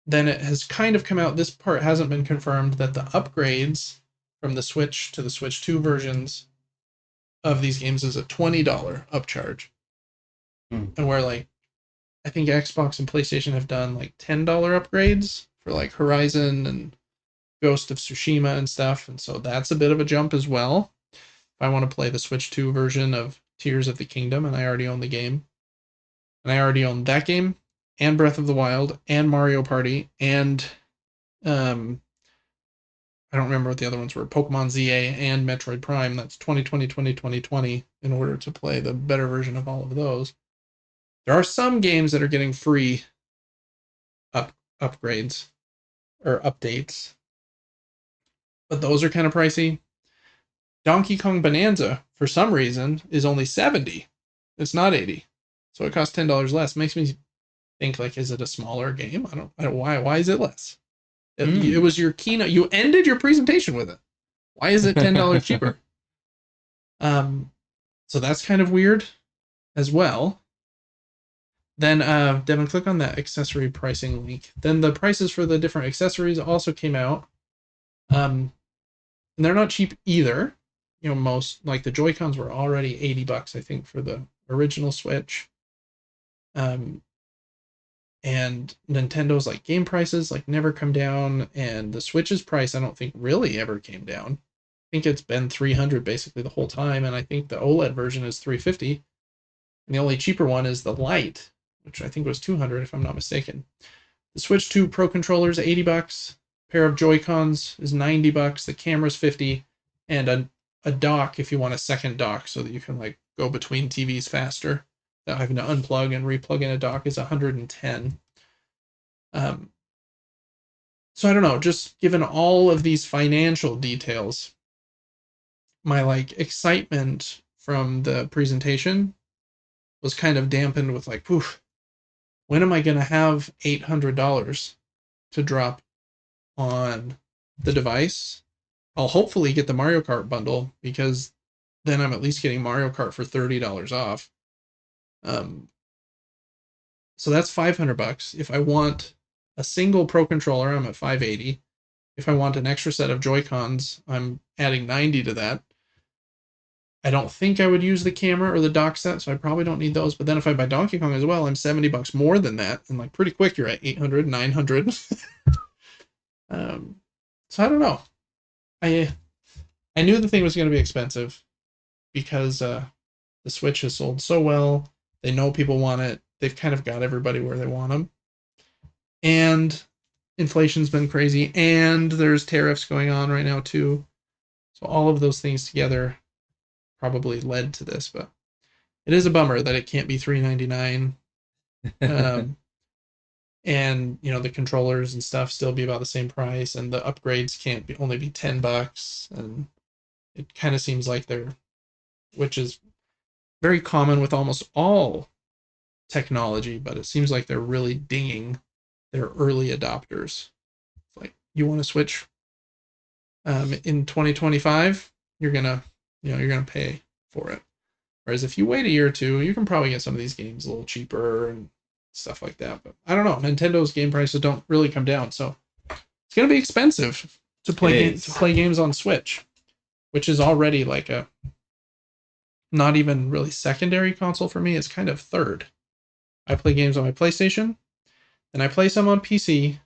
Then it has kind of come out, this part hasn't been confirmed, that the upgrades from the Switch to the Switch 2 versions of these games is a $20 upcharge. And where like, I think Xbox and PlayStation have done like $10 upgrades for like Horizon and Ghost of Tsushima and stuff. And so that's a bit of a jump as well. If I want to play the Switch 2 version of Tears of the Kingdom, and I already own the game. And I already own that game, and Breath of the Wild, and Mario Party, and I don't remember what the other ones were, Pokemon ZA and Metroid Prime. That's 2020 in order to play the better version of all of those. There are some games that are getting free upgrades or updates, but those are kind of pricey. Donkey Kong Bonanza, for some reason, is only $70. It's not $80. So it costs $10 less. Makes me think, like, is it a smaller game? I don't why is it less? It was your keynote. You ended your presentation with it. Why is it $10 cheaper? So that's kind of weird as well. Then Devin, click on that accessory pricing link. Then the prices for the different accessories also came out. And they're not cheap either. You know, most, like the Joy-Cons were already $80, I think, for the original Switch. And Nintendo's like game prices like never come down, and the Switch's price I don't think really ever came down. I think it's been $300 basically the whole time, and I think the OLED version is $350, and the only cheaper one is the Lite, which I think was $200 if I'm not mistaken. The Switch 2 Pro controller is $80, pair of Joy-Cons is $90, the camera's $50, and a dock if you want a second dock so that you can like go between TVs faster without having to unplug and replug in a dock is $110. Um, so I don't know, just given all of these financial details, my like excitement from the presentation was kind of dampened with like, poof, when am I going to have $800 to drop on the device? I'll hopefully get the Mario Kart bundle because then I'm at least getting Mario Kart for $30 off. So that's $500. If I want a single Pro controller, I'm at $580. If I want an extra set of Joy-Cons, I'm adding $90 to that. I don't think I would use the camera or the dock set, so I probably don't need those. But then if I buy Donkey Kong as well, I'm $70 more than that. And like pretty quick, you're at 800, 900. So I don't know. I knew the thing was going to be expensive because the Switch has sold so well. They know people want it. They've kind of got everybody where they want them. And inflation's been crazy. And there's tariffs going on right now too. So all of those things together probably led to this. But it is a bummer that it can't be $399. And you know the controllers and stuff still be about the same price, and the upgrades can't be only be $10. And it kind of seems like which is very common with almost all technology, but it seems like they're really dinging their early adopters. It's like, you want to switch in 2025, you're gonna pay for it. Whereas if you wait a year or two, you can probably get some of these games a little cheaper and stuff like that. But I don't know. Nintendo game prices don't really come down, so it's gonna be expensive to play games on Switch, which is already like a not even really secondary console for me. It's kind of third. I play games on my PlayStation, and I play some on PC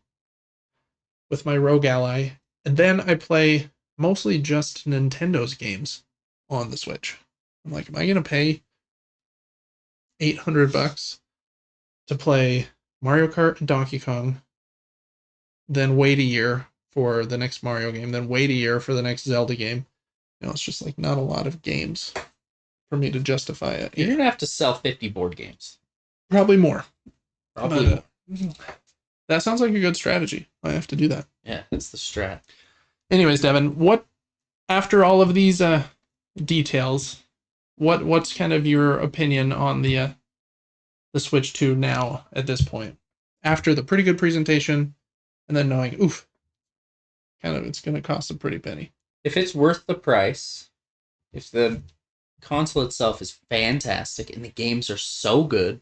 with my Rogue Ally, and then I play mostly just Nintendo's games on the Switch. I'm like, am I gonna pay $800 to play Mario Kart and Donkey Kong, then wait a year for the next Mario game, then wait a year for the next Zelda game? You know, it's just like not a lot of games for me to justify it. You're gonna have to sell 50 board games. Probably more. Probably more. That sounds like a good strategy. I have to do that. Yeah, that's the strat. Anyways, Devin, what after all of these details, what's kind of your opinion on the Switch 2 now at this point? After the pretty good presentation, and then knowing, oof, kind of it's going to cost a pretty penny. If it's worth the price, if the console itself is fantastic and the games are so good,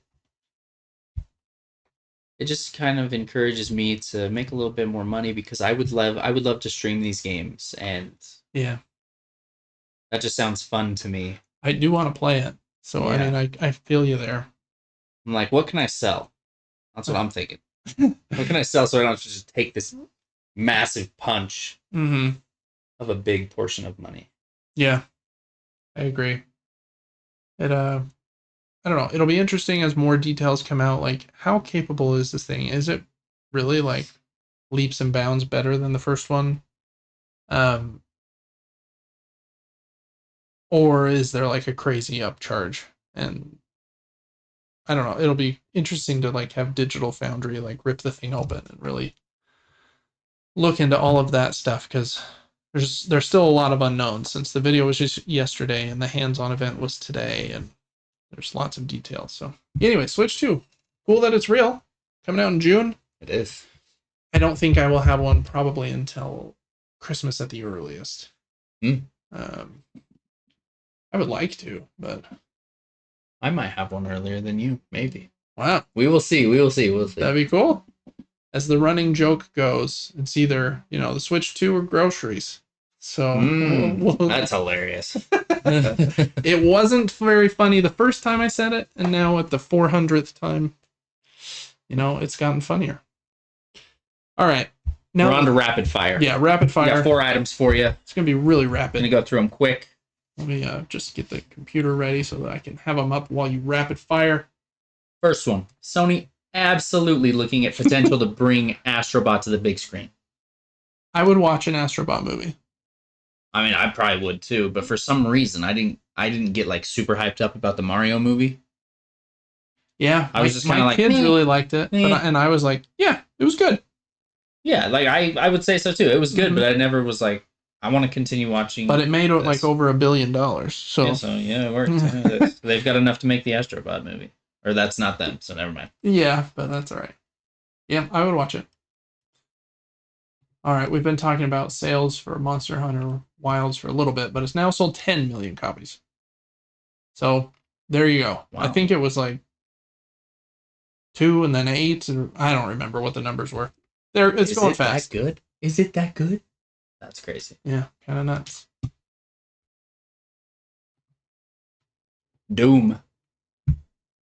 it just kind of encourages me to make a little bit more money, because I would love to stream these games, and yeah, that just sounds fun to me. I do want to play it, so yeah. I mean, I feel you there. I'm like, what can I sell? That's what I'm thinking. What can I sell so I don't have to just take this massive punch of a big portion of money? Yeah, I agree. I don't know. It'll be interesting as more details come out. Like, how capable is this thing? Is it really like leaps and bounds better than the first one? Or is there like a crazy upcharge? And I don't know. It'll be interesting to like have Digital Foundry like rip the thing open and really look into all of that stuff, because there's still a lot of unknowns since the video was just yesterday and the hands-on event was today, and there's lots of details. So anyway, Switch 2. Cool that it's real. Coming out in June. It is. I don't think I will have one probably until Christmas at the earliest. I would like to, but I might have one earlier than you, maybe. Wow. We will see. That'd be cool. As the running joke goes, it's either, the Switch 2 or groceries. So that's hilarious. It wasn't very funny the first time I said it, and now at the 400th time, it's gotten funnier. All right. Now we're on to rapid fire. Yeah, rapid fire. We got 4 items for you. It's going to be really rapid. I'm going to go through them quick. Let me just get the computer ready so that I can have them up while you rapid fire. First one. Sony absolutely looking at potential to bring Astrobot to the big screen. I would watch an Astrobot movie. I mean, I probably would too, but for some reason, I didn't get like super hyped up about the Mario movie. Yeah, I was just kind of like, kids really liked it, and I was like, yeah, It was good. Yeah, like I would say so too. It was good, but I never was like, I want to continue watching. But it made this. like over $1 billion. So it worked. They've got enough to make the Astrobot movie, or that's not them. So never mind. Yeah, but that's all right. Yeah, I would watch it. All right, we've been talking about sales for Monster Hunter Wilds for a little bit, but it's now sold 10 million copies. So there you go. Wow. I think it was like 2 and then 8. And I don't remember what the numbers were. It's going fast. Is it that good? Is it that good? That's crazy. Yeah, kind of nuts. Doom.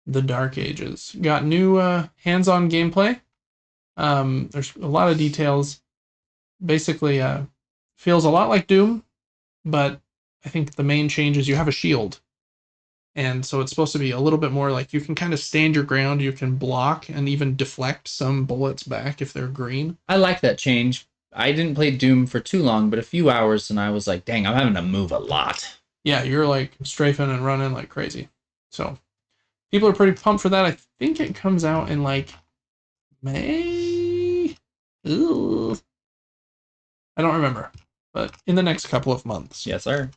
The Dark Ages. Got new hands-on gameplay. There's a lot of details. Basically, feels a lot like Doom, but I think the main change is you have a shield. And so it's supposed to be a little bit more like you can kind of stand your ground, you can block and even deflect some bullets back if they're green. I like that change. I didn't play Doom for too long, but a few hours, and I was like, dang, I'm having to move a lot. Yeah, you're like strafing and running like crazy. So people are pretty pumped for that. I think it comes out in like May. Ooh. I don't remember, but in the next couple of months. Yes, sir.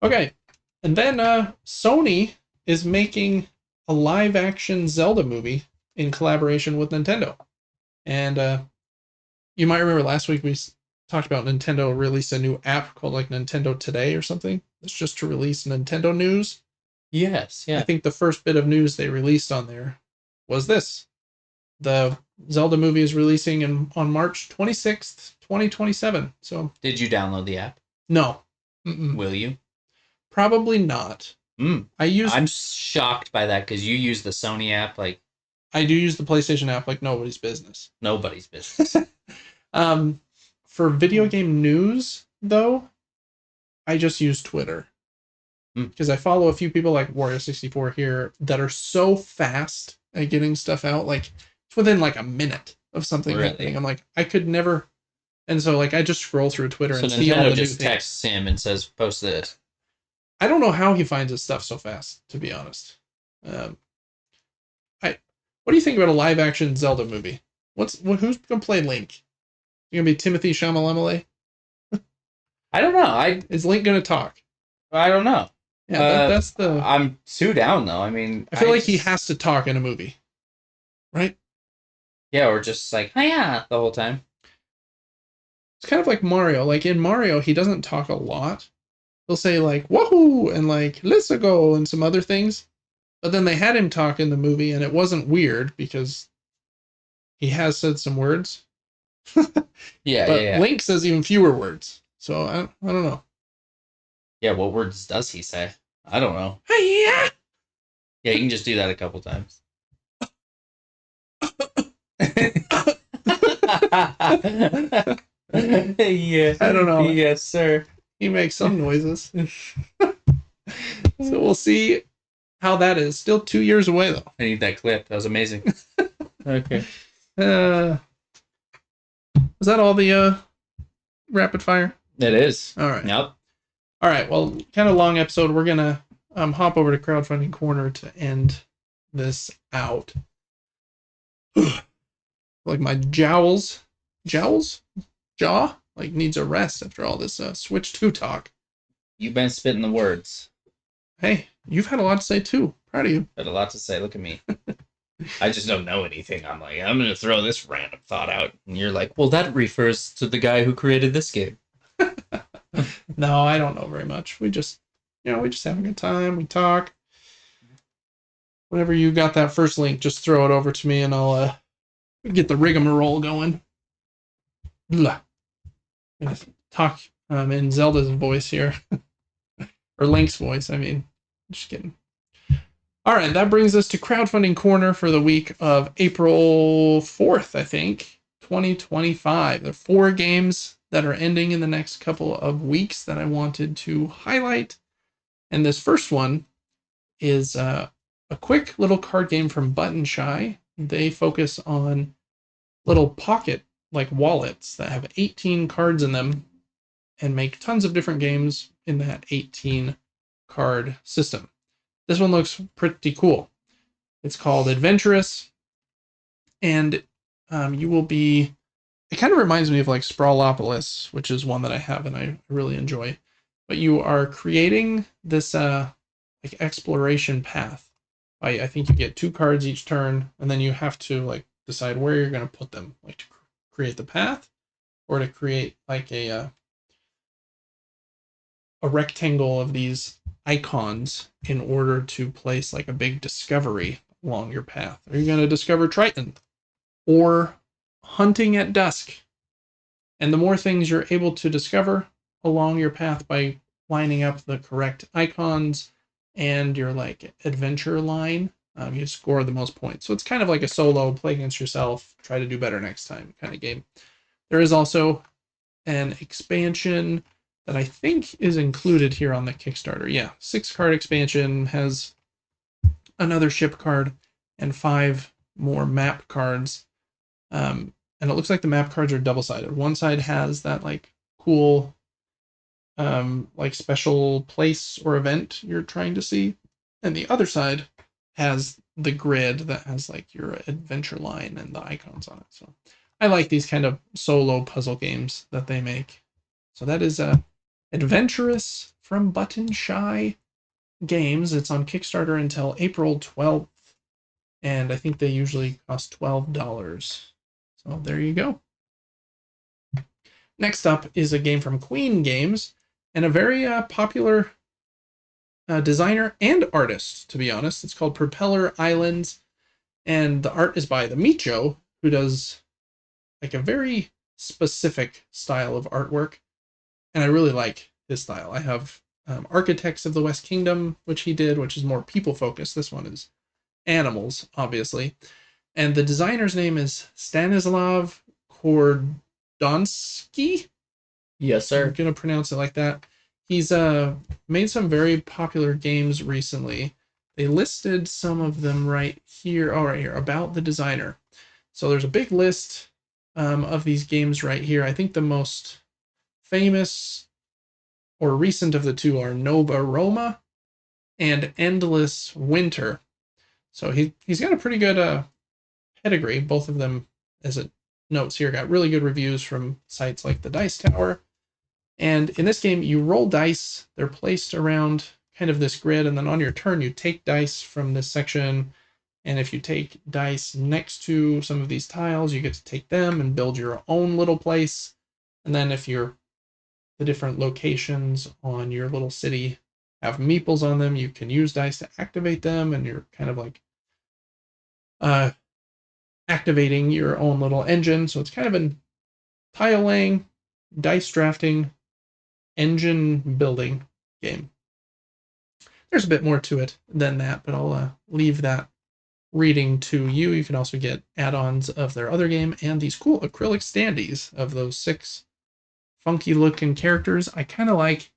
Okay. And then Sony is making a live-action Zelda movie in collaboration with Nintendo. And you might remember last week we talked about Nintendo released a new app called like Nintendo Today or something. It's just to release Nintendo news. Yes, yeah. I think the first bit of news they released on there was this. The Zelda movie is releasing on March 26th, 2027. So, did you download the app? No. Will you? Probably not. I'm shocked by that because you use the Sony app like. I do use the PlayStation app like nobody's business. Nobody's business. For video game news, though, I just use Twitter. Because I follow a few people like Wario64 here that are so fast at getting stuff out. Like, it's within like a minute of something happening. I'm like, I could never. And so, like, I just scroll through Twitter and see all the just texts him and says, post this. I don't know how he finds his stuff so fast, to be honest. What do you think about a live-action Zelda movie? Who's gonna play Link? You gonna be Timothy Chalamet? I don't know. Is Link gonna talk? I don't know. Yeah, that's the. I'm too down though. I mean, I feel like he has to talk in a movie, right? Yeah, or just like, oh, yeah, the whole time. It's kind of like Mario. Like in Mario, he doesn't talk a lot. He'll say like "woohoo" and like "let's go" and some other things, but then they had him talk in the movie, and it wasn't weird because he has said some words. Yeah. Link says even fewer words, so I don't know. Yeah, what words does he say? I don't know. Yeah. Yeah, you can just do that a couple times. Yeah, I don't know. Yes, sir. He makes some noises. So we'll see how that is. Still 2 years away, though. I need that clip. That was amazing. Okay. Was that all the rapid fire? It is. All right. Yep. All right. Well, kind of long episode. We're going to hop over to Crowdfunding Corner to end this out. Like my jaw, like needs a rest after all this Switch 2 talk. You've been spitting the words. Hey, you've had a lot to say too. Proud of you. Had a lot to say. Look at me. I just don't know anything. I'm like, I'm going to throw this random thought out. And you're like, well, that refers to the guy who created this game. No, I don't know very much. We just have a good time. We talk. Whenever you got that first link, just throw it over to me and I'll get the rigmarole going. Blah. I'm gonna talk in Zelda's voice here. Or Link's voice, I mean. Just kidding. All right, that brings us to Crowdfunding Corner for the week of April 4th, I think, 2025. There are 4 games that are ending in the next couple of weeks that I wanted to highlight. And this first one is a quick little card game from Button Shy. They focus on little pocket like wallets that have 18 cards in them and make tons of different games in that 18 card system. This one looks pretty cool. It's called Adventurous, and you will be. It kind of reminds me of like Sprawlopolis, which is one that I have and I really enjoy. But you are creating this like exploration path. I think you get 2 cards each turn, and then you have to like decide where you're going to put them, like to create the path, or to create like a rectangle of these icons in order to place like a big discovery along your path. Are you going to discover Triton or hunting at dusk? And the more things you're able to discover along your path by lining up the correct icons and your like adventure line, you score the most points. So it's kind of like a solo, play against yourself, try to do better next time kind of game. There is also an expansion that I think is included here on the Kickstarter. Yeah, 6-card expansion, has another ship card and 5 more map cards. And it looks like the map cards are double-sided. One side has that like cool like special place or event you're trying to see, and the other side has the grid that has like your adventure line and the icons on it. So I like these kind of solo puzzle games that they make. So that is Adventurous from Button Shy Games. It's on Kickstarter until April 12th, and I think they usually cost $12. So there you go. Next up is a game from Queen Games, and a very popular designer and artist, to be honest. It's called Propeller Islands, and the art is by the Micho, who does like a very specific style of artwork, and I really like his style. I have Architects of the West Kingdom, which he did, which is more people-focused. This one is animals, obviously. And the designer's name is Stanislav Kordonsky. Yes, sir. I'm going to pronounce it like that. He's made some very popular games recently. They listed some of them right here. Oh, right here, about the designer. So there's a big list of these games right here. I think the most famous or recent of the two are Nova Roma and Endless Winter. So he's got a pretty good pedigree. Both of them, as it notes here, got really good reviews from sites like the Dice Tower. And in this game, you roll dice. They're placed around kind of this grid, and then on your turn, you take dice from this section. And if you take dice next to some of these tiles, you get to take them and build your own little place. And then if the different locations on your little city have meeples on them, you can use dice to activate them, and you're kind of like activating your own little engine. So it's kind of a tile laying, dice drafting, engine building game. There's a bit more to it than that, but I'll leave that reading to you. You can also get add-ons of their other game and these cool acrylic standees of those 6 funky looking characters. I kind of like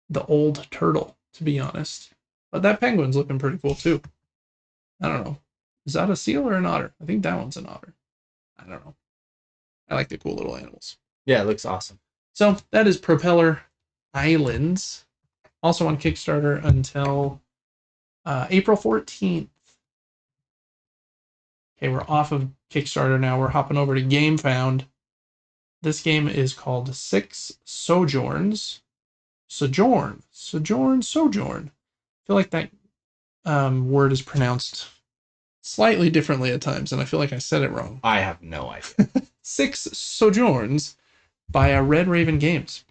the old turtle, to be honest, but that penguin's looking pretty cool too. I don't know. Is that a seal or an otter? I think that one's an otter. I don't know. I like the cool little animals. Yeah, it looks awesome. So that is Propeller Islands. Also on Kickstarter until April 14th. Okay, we're off of Kickstarter now. We're hopping over to GameFound. This game is called 6 Sojourns. Sojourn. I feel like that word is pronounced slightly differently at times, and I feel like I said it wrong. I have no idea. 6 Sojourns by Red Raven Games.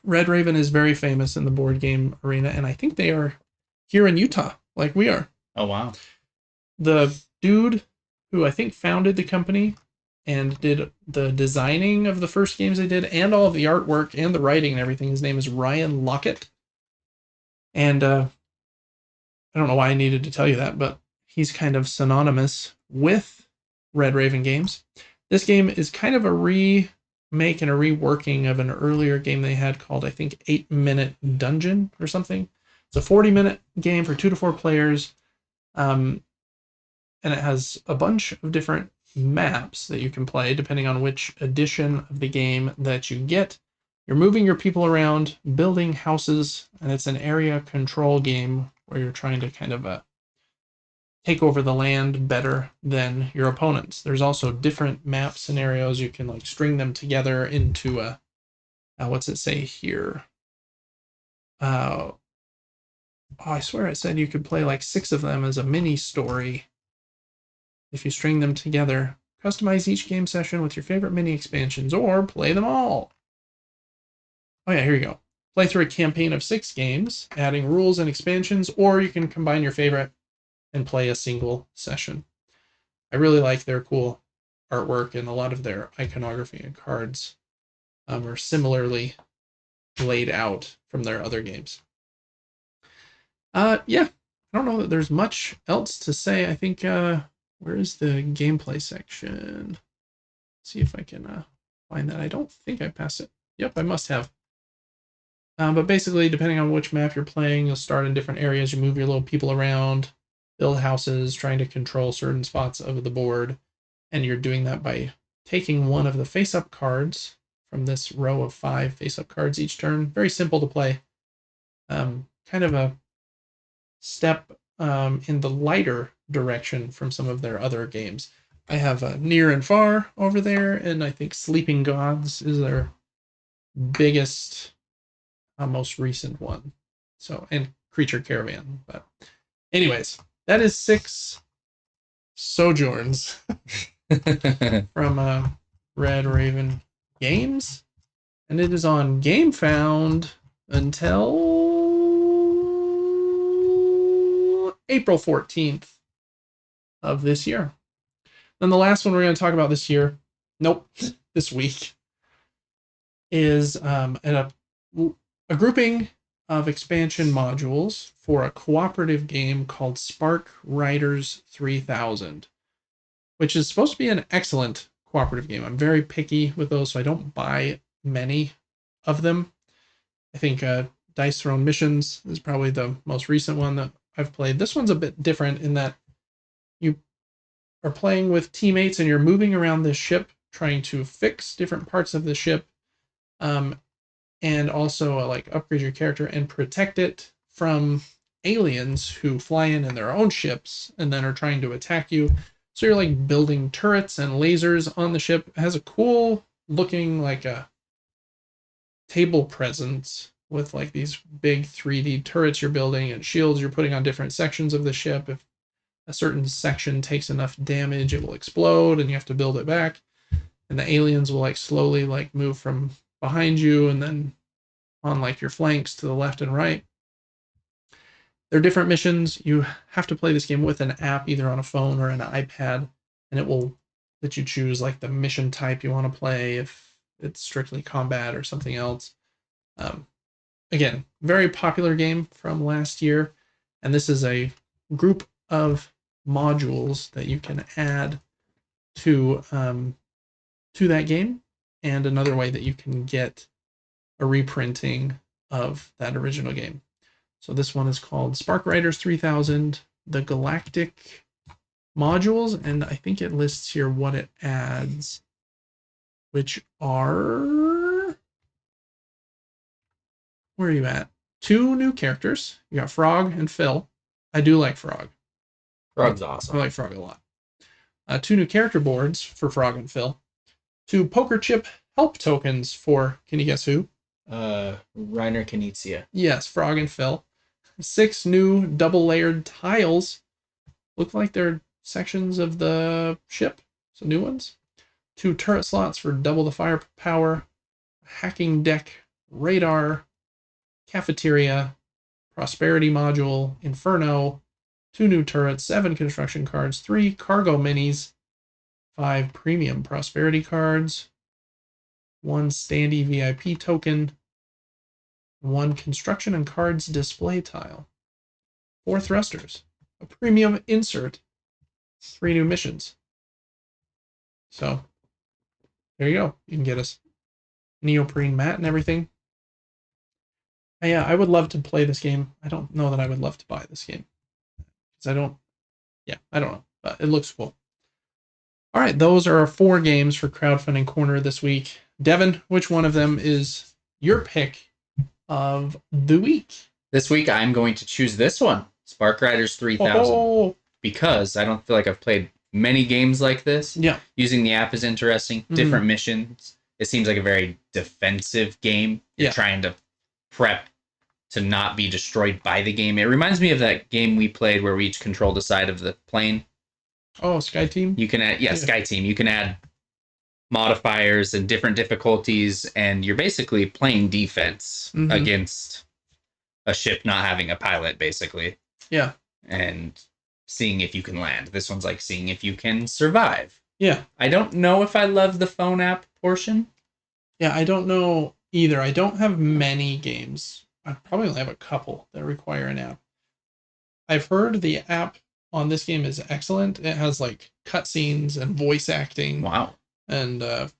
Red Raven is very famous in the board game arena, and I think they are here in Utah, like we are. Oh, wow. The dude who I think founded the company and did the designing of the first games they did, and all of the artwork and the writing and everything, his name is Ryan Lockett. And I don't know why I needed to tell you that, but he's kind of synonymous with Red Raven Games. This game is kind of a remake and a reworking of an earlier game they had called, I think, 8-Minute Dungeon or something. It's a 40-minute game for 2 to 4 players, and it has a bunch of different maps that you can play depending on which edition of the game that you get. You're moving your people around, building houses, and it's an area control game where you're trying to kind of take over the land better than your opponents. There's also different map scenarios. You can like string them together into a what's it say here? Oh, I swear it said you could play like 6 of them as a mini story if you string them together. Customize each game session with your favorite mini expansions or play them all. Oh yeah, here you go. Play through a campaign of 6 games, adding rules and expansions, or you can combine your favorite and play a single session. I really like their cool artwork, and a lot of their iconography and cards are similarly laid out from their other games. Yeah, I don't know that there's much else to say. I think, where is the gameplay section? Let's see if I can find that. I don't think I passed it. Yep, I must have. But basically, depending on which map you're playing, you'll start in different areas. You move your little people around, build houses, trying to control certain spots of the board. And you're doing that by taking one of the face-up cards from this row of 5 face-up cards each turn. Very simple to play. Kind of a step in the lighter direction from some of their other games. I have Near and Far over there, and I think Sleeping Gods is their biggest, most recent one. So, and Creature Caravan. But anyways, that is 6 Sojourns from Red Raven Games, and it is on GameFound until April 14th of this year. Then the last one we're going to talk about this week, is a grouping of expansion modules for a cooperative game called Spark Riders 3000, which is supposed to be an excellent cooperative game. I'm very picky with those, so I don't buy many of them. I think Dice Throne Missions is probably the most recent one that I've played. This one's a bit different in that you are playing with teammates and you're moving around this ship, trying to fix different parts of the ship, and also like upgrade your character and protect it from aliens who fly in their own ships and then are trying to attack you. So you're like building turrets and lasers on the ship. It has a cool looking like a table presence with like these big 3D turrets you're building and shields you're putting on different sections of the ship. If a certain section takes enough damage, it will explode and you have to build it back. And the aliens will like slowly like move from behind you and then on like your flanks to the left and right. They're different missions. You have to play this game with an app, either on a phone or an iPad, and it will let you choose like the mission type you want to play, if it's strictly combat or something else. Again, very popular game from last year, and this is a group of modules that you can add to that game, and another way that you can get a reprinting of that original game. So this one is called Spark Riders 3000, the Galactic modules, and I think it lists here what it adds, which are... Where are you at? 2 new characters. You got Frog and Phil. I do like Frog. Frog's awesome. I like Frog a lot. 2 new character boards for Frog and Phil. 2 poker chip help tokens for, can you guess who? Reiner Knizia. Yes, Frog and Phil. 6 new double-layered tiles. Look like they're sections of the ship. So new ones. 2 turret slots for double the firepower. Hacking deck, radar, cafeteria, prosperity module, inferno. 2 new turrets, 7 construction cards, 3 cargo minis, 5 premium prosperity cards, 1 standee VIP token, 1 construction and cards display tile, 4 thrusters, a premium insert, 3 new missions. So there you go. You can get a neoprene mat and everything. Yeah, I would love to play this game. I don't know that I would love to buy this game, because I don't know, but it looks cool. All right, those are our 4 games for Crowdfunding Corner this week. Devin, which one of them is your pick of the week? This week, I'm going to choose this one, Spark Riders 3000. Oh, because I don't feel like I've played many games like this. Yeah. Using the app is interesting. Different missions. It seems like a very defensive game. You're trying to prep to not be destroyed by the game. It reminds me of that game we played where we each controlled a side of the plane. Oh, Sky Team? You can add, Sky Team. You can add modifiers and different difficulties, and you're basically playing defense against a ship not having a pilot, basically. Yeah. And seeing if you can land. This one's like seeing if you can survive. Yeah. I don't know if I love the phone app portion. Yeah, I don't know either. I don't have many games. I probably only have a couple that require an app. I've heard the app on this game is excellent. It has like cutscenes and voice acting. Wow. And it's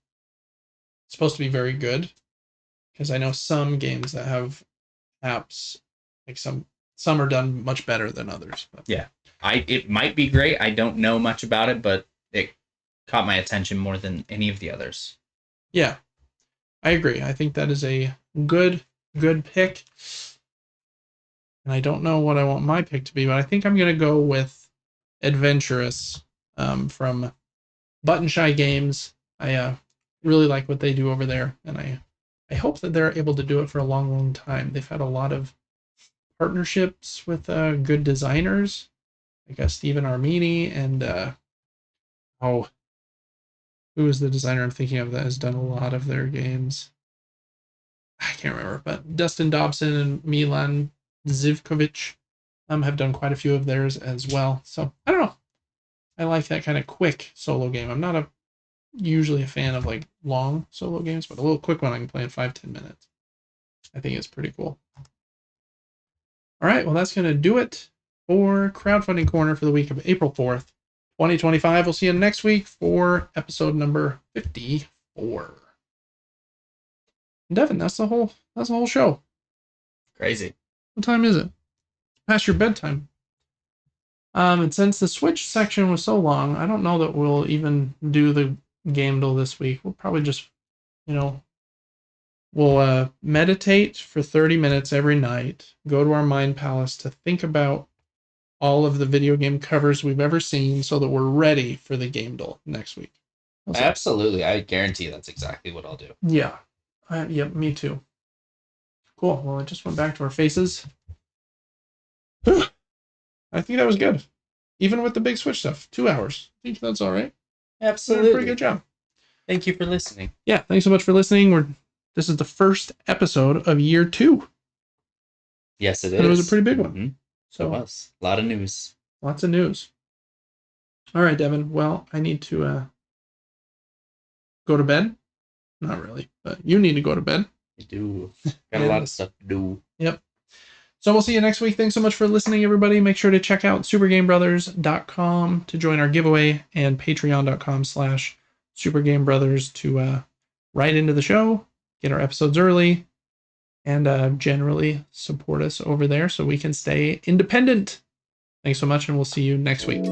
supposed to be very good. Because I know some games that have apps, like some are done much better than others. But. Yeah. It might be great. I don't know much about it, but it caught my attention more than any of the others. Yeah. I agree. I think that is a good pick. And I don't know what I want my pick to be, but I think I'm going to go with Adventurous from Button Shy Games. I really like what they do over there, and I hope that they're able to do it for a long, long time. They've had a lot of partnerships with good designers, like Stephen Armini and who is the designer I'm thinking of that has done a lot of their games? I can't remember, but Dustin Dobson and Milan Zivkovic have done quite a few of theirs as well. So I don't know. I like that kind of quick solo game. I'm not usually a fan of like long solo games, but a little quick one I can play in 5-10 minutes. I think it's pretty cool. All right, well, that's going to do it for Crowdfunding Corner for the week of April 4th, 2025. We'll see you next week for episode number 54. Devin, that's the whole show. Crazy. What time is it? Past your bedtime. And since the Switch section was so long, I don't know that we'll even do the game duel this week. We'll probably just, we'll meditate for 30 minutes every night, go to our mind palace to think about all of the video game covers we've ever seen so that we're ready for the game duel next week. Absolutely. I guarantee that's exactly what I'll do. Yeah. Yep, me too. Cool. Well, it just went back to our faces. I think that was good. Even with the big Switch stuff. 2 hours. I think that's all right. Absolutely. Pretty good job. Thank you for listening. Yeah, thanks so much for listening. This is the first episode of year 2. Yes, it is. And it was a pretty big one. Mm-hmm. So it was. A lot of news. Lots of news. All right, Devin. Well, I need to go to bed. Not really, but you need to go to bed. I do. Got a lot of stuff to do. Yep. So we'll see you next week. Thanks so much for listening, everybody. Make sure to check out supergamebrothers.com to join our giveaway and patreon.com/supergamebrothers to write into the show, get our episodes early, and generally support us over there so we can stay independent. Thanks so much, and we'll see you next week.